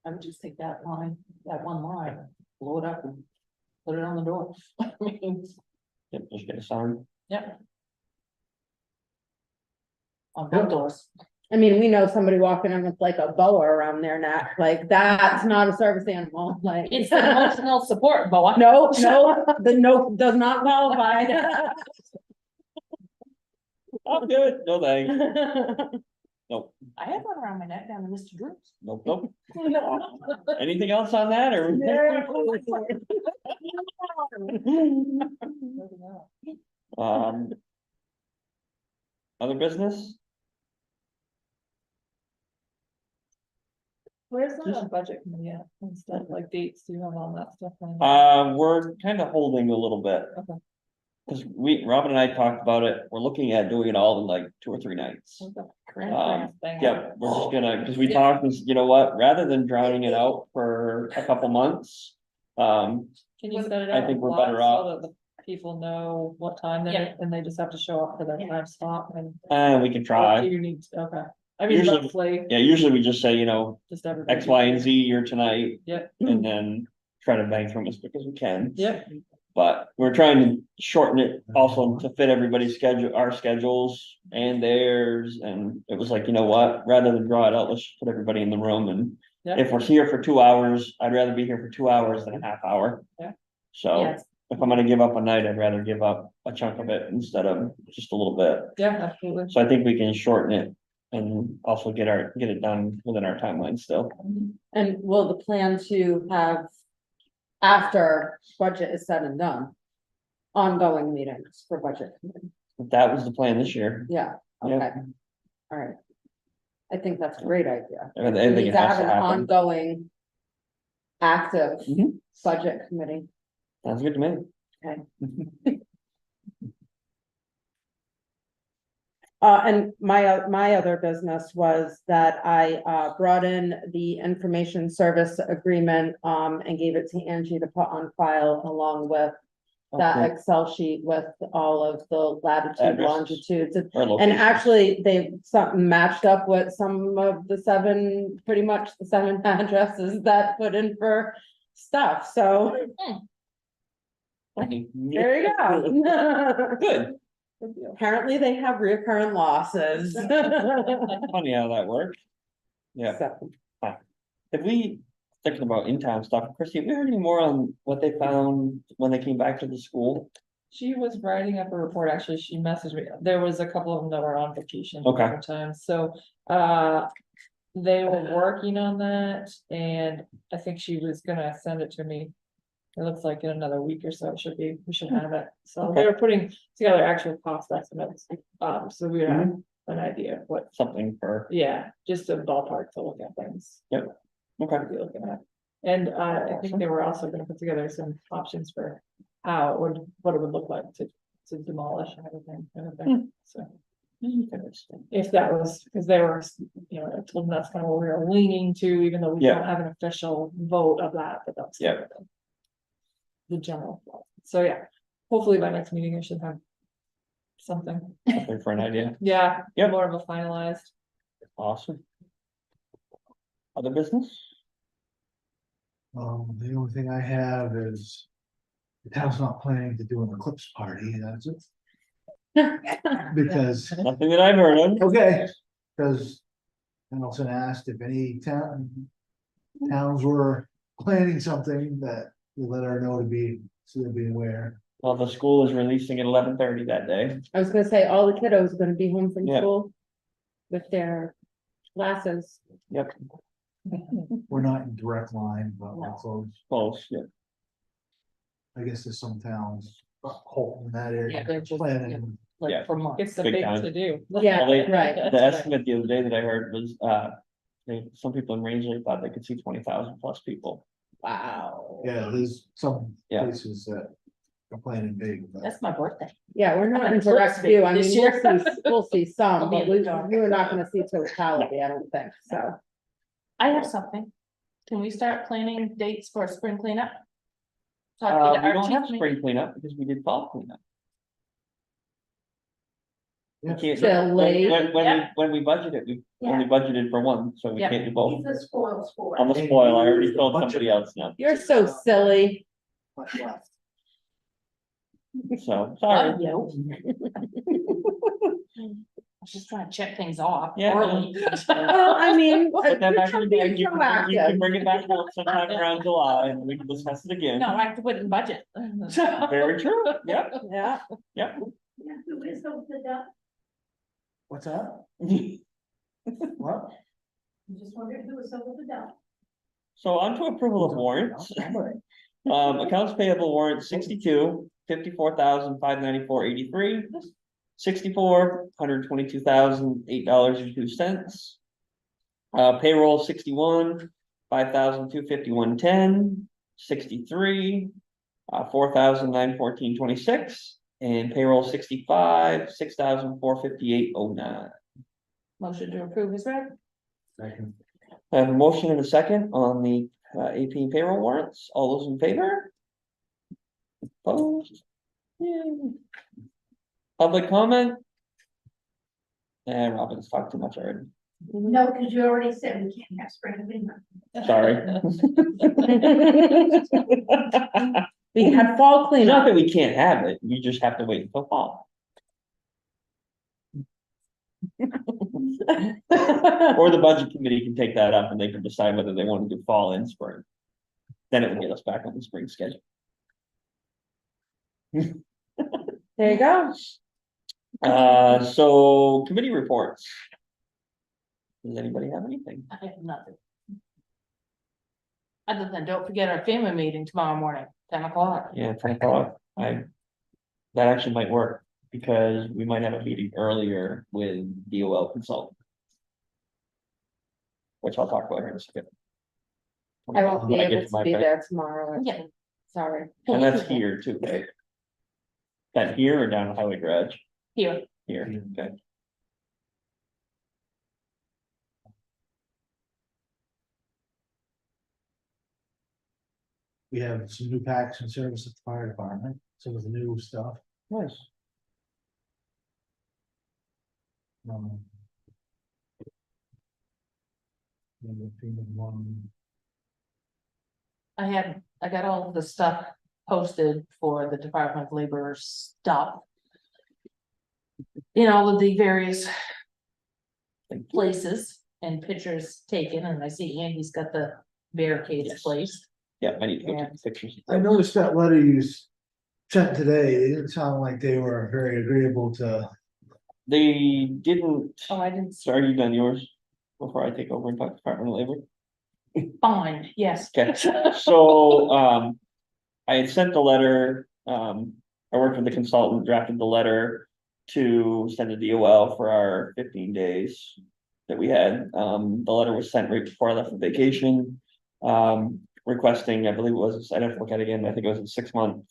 I would just take that line, that one line, blow it up and put it on the door. I mean, Yep, just get a sign. yep. On both doors. I mean, we know somebody walking in with like a boa around their neck, like that's not a service animal, like. It's the emotional support, boa. No, the no does not qualify. I'm good, no thanks, nope, I have one around my neck down to Mr. Drew's. nope. Anything else on that, or? Other business? Where's the budget committee at and stuff, like dates, do you have all that stuff? on? We're kind of holding a little bit. Okay. Cause Robin and I talked about it, we're looking at doing it all in like 2 or 3 nights. What's the grant thing? Yeah, we're just gonna, cause we talked, and you know what, rather than drowning it out for a couple months. Can you set it I up think we're live better so off. that the people know what time Yeah. they're, and they just have to show up for their time slot and. We can Or do try, you need, okay, I mean, Usually- roughly, yeah, usually we just say, you know, just everybody. X, Y, and Z here tonight. Yeah. And then try to bang through them as quick as we can. Yep, But we're trying to shorten it also to fit everybody's schedule, our schedules and theirs, and it was like, you know what, rather than draw it out, let's just put everybody in the room and. Yeah. If we're here for 2 hours, I'd rather be here for 2 hours than a half hour. Yeah. So Yes. if I'm gonna give up a night, I'd rather give up a chunk of it instead of just a little bit. Yeah, absolutely. So I think we can shorten it and also get it done within our timeline still. And will the plan to have, after budget is said and done, ongoing meetings for budget? That was the plan this year. Yeah, Yeah. okay, all right. I think that's a great idea. I We think need it to has have to an happen. ongoing active Mhm. budget committee. Sounds good to me. Okay. And my other business was that I brought in the information service agreement, and gave it to Angie to put on file along with that Okay. Excel sheet with all of the latitude, Addresses. longitudes. Or And locations. actually, they something matched up with some of the pretty much the 7 addresses that put in for stuff, so there you go. Good. Apparently, they have reoccurring losses. Funny how that works. Yeah. So, Have we, thinking about in-town stuff, Christie, have we heard any more on what they found when they came back to the school? She was writing up a report, actually, she messaged me, there was a couple of them that were on vacation. Okay. at the time, so, they were working on that, and I think she was gonna send it to me. It looks like in another week or so, we should have it, so they Okay. were putting together actual cost estimates, so we have Mm-hmm. an idea of what, Something for, yeah, just a ballpark to look at things. okay, to be looking at. And I think they were also gonna put together some options for how what it would look like to demolish and everything, so. If that was, because they were, I told them that's kind of what we were leaning to, even though we Yeah. don't have an official vote of that, but that's. Yeah. The general, thought. So yeah, hopefully by next meeting I should have something, something for an idea. yeah, Yep. more of a finalized. Awesome. Other business? The only thing I have is the town's not planning to do an eclipse party, that's it. Because, Nothing that I've heard of. okay, because Nelson asked if any towns were planning something that we let her know so they'd be aware. Well, the school is releasing at 11:30 that day. I was gonna say, all the kiddos are gonna be home from Yeah. school with their classes. Yep, We're not in direct line, but we're close. close, yeah. I guess there's some towns, Holton, that area. Yeah, they're just, planning. Yeah. For months. It's the Big big time. to do. Yeah, Well, they- right. The estimate the other day that I heard was, some people in Rangeley thought they could see 20,000 plus people. Wow. Yeah, there's some Yeah. places that are planning big, but That's my birthday. Yeah, we're not I'm in direct close view, I this mean, year. we'll see some, I'll be but in the dark. we're not gonna see totality, I don't think, so. I have something. Can we start planning dates for spring cleanup? We don't have spring cleanup because we did fall cleanup. We Yeah. can't- Silly. When we budgeted, we only budgeted for one, so we Yeah. can't do both. the spoils for. On the spoil, I already told somebody else now, You're so silly. much less. so, sorry. You. I was just trying to check things off Yeah. early. Well, I mean, Put that you're back trying in to the be bag. You can proactive. bring it back up sometime around July and we can discuss it again. No, I have to put it in budget. Very true, yep, Yeah, yep. Who is the duck? What's that? What? Just wondered who was over the duck. So on to approval of warrants. Accounts payable warrant 62, 54,594.83. 64, $122,008.02. Payroll 61, 5,251.10. 63, 4,914.26. And payroll 65, 6,458.09. Motion to approve is read. I have a motion and a second on the AP payroll warrants. All those in favor? Opposed? Yay. Public comment? And Robin's talked too much already. No, because you already said we can't have spring cleanup. Sorry. we had fall Not cleanup. that we can't have it, we just have to wait until fall. Or the budget committee can take that up and they can decide whether they want to do fall and spring. Then it would get us back on the spring schedule. There you go. So committee reports. Does anybody have anything? I have nothing. Other than, don't forget our family meeting tomorrow morning, 10 o'clock. Yeah, 10 o'clock. That actually might work because we might have a meeting earlier with DOL consultant. Which I'll talk about here in a second. I won't be When I get able to my be pick. there tomorrow. Yeah. Sorry. And that's here too, right? That here or down the highway garage? Here, Here, okay. We have some new packs and service at the fire department, some of the new stuff. Nice. um, and the FEMA one. I got all of the stuff posted for the Department of Labor stuff. In all of the various places and pictures taken, and I see Andy's got the barricades Yes. placed. Yeah, I need to go Yeah. take the pictures. I noticed that letter you sent today, it didn't sound like they were very agreeable to. They didn't, Oh, I didn't, sorry, you done yours before I take over and talk to Department of Labor? fine, yes. Okay, so, I had sent the letter, I worked with the consultant, drafted the letter to send to DOL for our 15 days that we had. The letter was sent right before I left for vacation. Requesting, I believe it was, I'd have to look at it again, I think it was a 6 month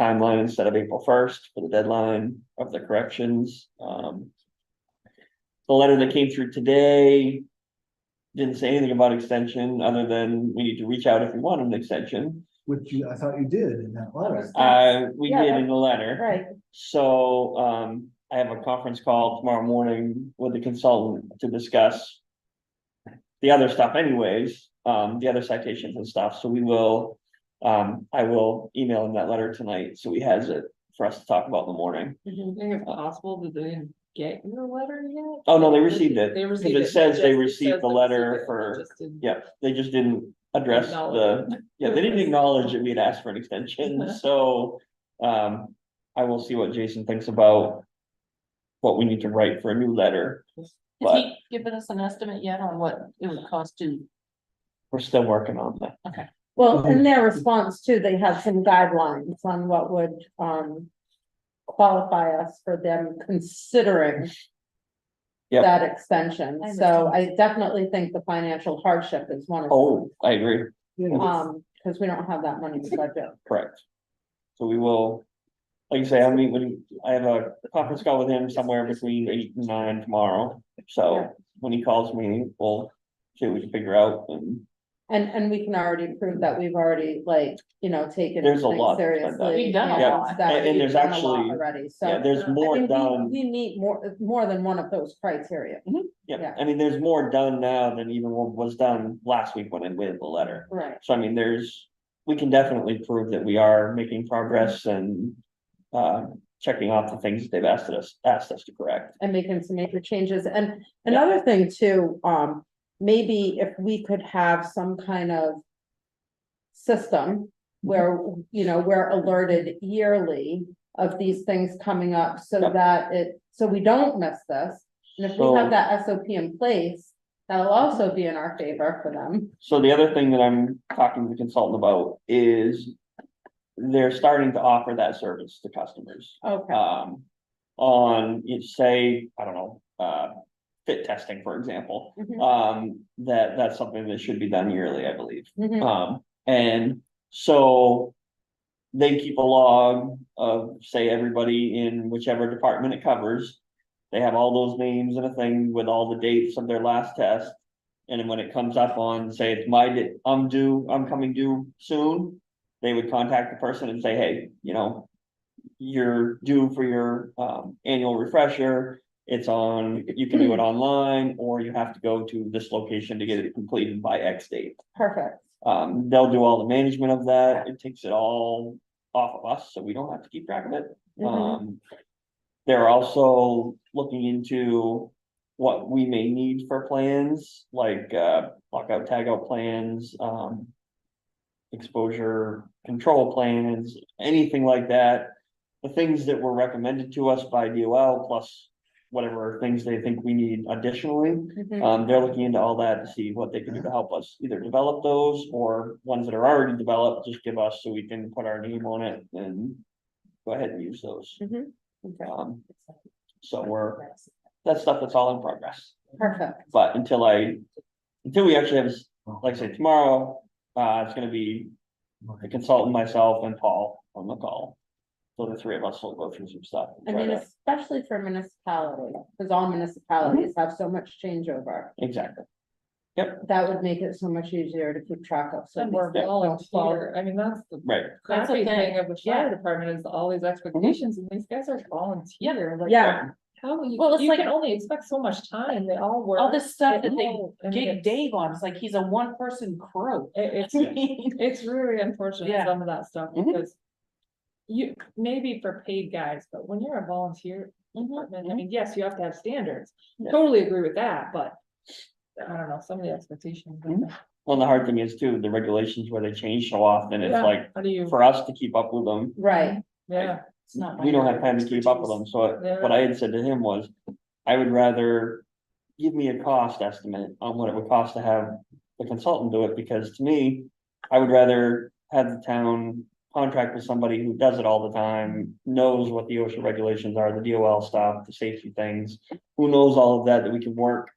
timeline instead of April 1st for the deadline of the corrections. The letter that came through today didn't say anything about extension, other than we need to reach out if we want an extension. Which I thought you did in that letter. We Yeah, did in the letter. Right, So, I have a conference call tomorrow morning with the consultant to discuss the other stuff anyways, the other citations and stuff, so we will, I will email him that letter tonight, so he has it for us to talk about in the morning. Do you think it's possible that they didn't get your letter yet? Oh, no, they received it, They because received it says they just- it received says the they letter received it, for, they just didn't yeah, they just didn't address acknowledge the, yeah, they didn't acknowledge that we had asked for an extension, so, I will see what Jason thinks about what we need to write for a new letter, Has but he given us an estimate yet on what it would cost to? we're still working on that. well, in their response too, they have some guidelines on what would, qualify us for them considering. Yep. That extension, I so understand. I definitely think the financial hardship is one of them. Oh, I agree, Because we don't have that money in the budget. correct. So we will, like I say, I mean, I have a conference call with him somewhere between 8 and 9 tomorrow. Yeah. So when he calls me, we'll see what we can figure out, and And we can already prove that we've already taken. There's a things lot that's been done. seriously. We've done a and lot. that And we've there's done a lot actually- Already, so. yeah, there's I more think done. we meet more than one of those criteria, Yeah, yeah. I mean, there's more done now than even what was done last week when I waited the letter. right? So I mean, we can definitely prove that we are making progress and checking off the things that they've asked us to correct. And making some major changes, and another thing too, maybe if we could have some kind of. System where, we're alerted yearly of these things coming up so Yep. that so we don't miss this. And if we So- have that SOP in place, that'll also be in our favor for them. So the other thing that I'm talking to the consultant about is they're starting to offer that service to customers. Okay, On, you say, I don't know, fit testing, for example. Mhm. That's something that should be done yearly, I believe. Mhm. And so they keep a log of, say, everybody in whichever department it covers. They have all those names and a thing with all the dates of their last test. And then when it comes up on, say, it's my day, I'm coming due soon, they would contact the person and say, hey, you're due for your annual refresher. It's on, you can do it online, or you have to go to this location to get it completed by X date. perfect. They'll do all the management of that. It takes it all off of us, so we don't have to keep track of it. Mhm. they're also looking into what we may need for plans, like, lockout, tagout plans, exposure control plans, anything like that. The things that were recommended to us by DOL, plus whatever things they think we need additionally. Mhm. They're looking into all that to see what they can do to help us, either develop those or ones that are already developed, just give us so we can put our name on it and go ahead and use those. Mhm. Um, so that stuff that's all in progress, Perfect. but until we actually have, like I say, tomorrow, it's gonna be the consultant, myself and Paul on the call. So the three of us will go through some stuff. I mean, especially for municipality, because all municipalities have so much changeover. Exactly. That would make it so much easier to keep track of. So And we're these don't fall- volunteer, I mean, that's the Right. crappy thing, thing of the yeah. fire department is all these expectations and these guys are volunteer, like. Yeah, How you, Well, it's you like- can only expect so much time, they all work. All this stuff It that they all- and gig it's- Dave on, it's like he's a one-person crew. It's, it's really unfortunate, Yeah. some of that stuff, Mhm. because. You, maybe for paid guys, but when you're a volunteer department, I mean, yes, you have to have standards, Yeah. totally agree with that, but. I don't know, some of the expectations. Mhm. Well, the hard thing is too, the regulations where they change so often, it's Yeah, like, how do you, for us to keep up with them, right. yeah, It's not. we don't have time to keep up with them, so Yeah. what I had said to him was. I would rather give me a cost estimate on what it would cost to have the consultant do it, because to me. I would rather have the town contract with somebody who does it all the time, knows what the OSHA regulations are, the DOL stuff, the safety things. Who knows all of that, that we can work,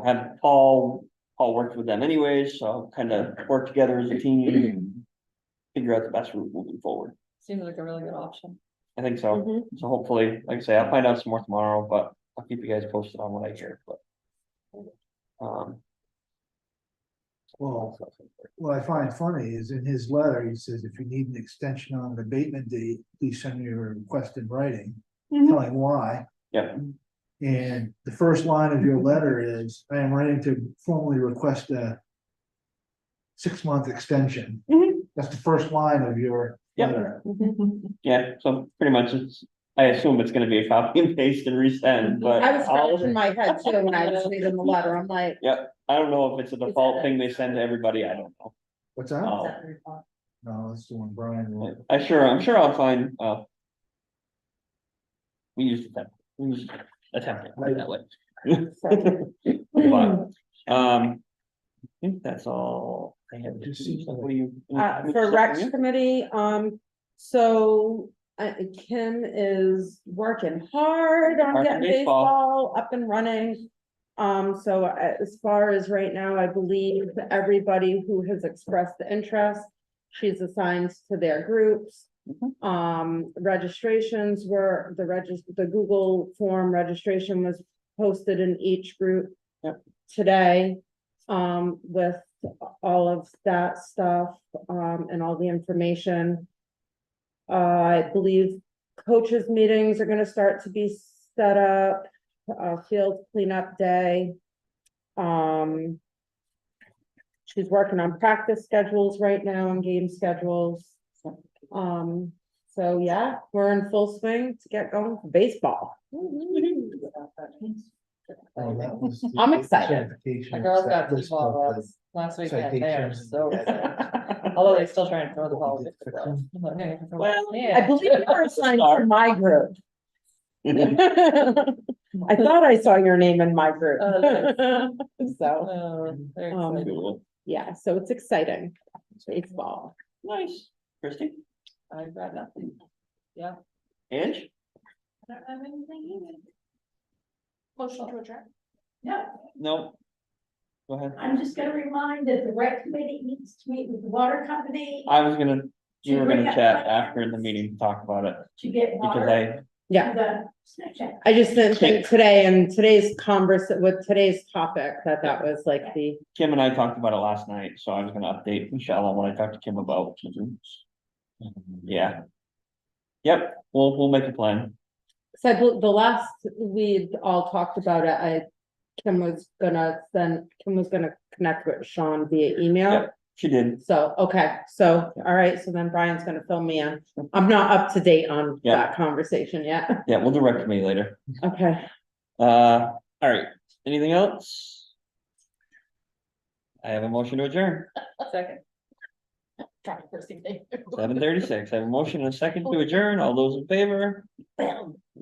have Paul worked with them anyways, so kind of work together as a team and. Figure out the best route moving forward. seems like a really good option. I think so. Mhm. So hopefully, like I say, I'll find out some more tomorrow, but I'll keep you guys posted on what I hear, but. Well, what I find funny is in his letter, he says, if you need an extension on an abatement date, please send me your request in writing, telling why. Yeah, And the first line of your letter is, I am writing to formally request a 6-month extension. Mhm. That's the first line of your Yep. letter. yeah, so pretty much I assume it's gonna be a copy and paste and resend, but. I was I'll- scratching my head too when I was reading the letter. I'm like, Yep, I don't know if it's a default thing they send to everybody, I don't know. What's that? Oh, No, that's the one Brian wrote. I'm sure I'll find, we use a template, right that way. But, I think that's all I have. Just see- What do you? for Rex committee, so Kim is working hard on Hard getting for baseball. baseball up and running. So as far as right now, I believe everybody who has expressed the interest, she's assigned to their groups. Registrations were, the Google form registration was posted in each group. Yep. Today, with all of that stuff, and all the information. I believe coaches' meetings are gonna start to be set up, field cleanup day. She's working on practice schedules right now and game schedules. So yeah, we're in full swing to get going for baseball. Oh, that was the I'm excited. certification The girls of got list T-ball of the last week, had theirs, citations. so. Although they still trying to throw the ball. Well, Yeah. I believe you were assigned to my group. I thought I saw your name in my group. So, Very Um, excited. Cool. yeah, so it's exciting. Baseball. Nice, Christie, I've got nothing. Ange? I don't have anything either. Motion to adjourn. No, No. Go ahead, I'm just gonna remind that the rec committee needs to meet with the water company we were gonna bring up chat plans. after the meeting, to talk about it, to get because water Yeah, to the Snapchat. I just didn't think today and today's with today's topic that was like the, Kim and I talked about it last night, so I was gonna update Michelle on what I talked to Kim about. Yeah. Yep, we'll make a plan. so the last we'd all talked about it, Kim was gonna connect with Sean via email. Yep. She did. So, okay, so, all right, so then Brian's gonna fill me in. I'm not up to date on Yeah. that conversation yet. Yeah, we'll direct me later. Okay, All right, anything else? I have a motion to adjourn, Second. Try first thing. 7:36. I have a motion and a second to adjourn. All those in favor?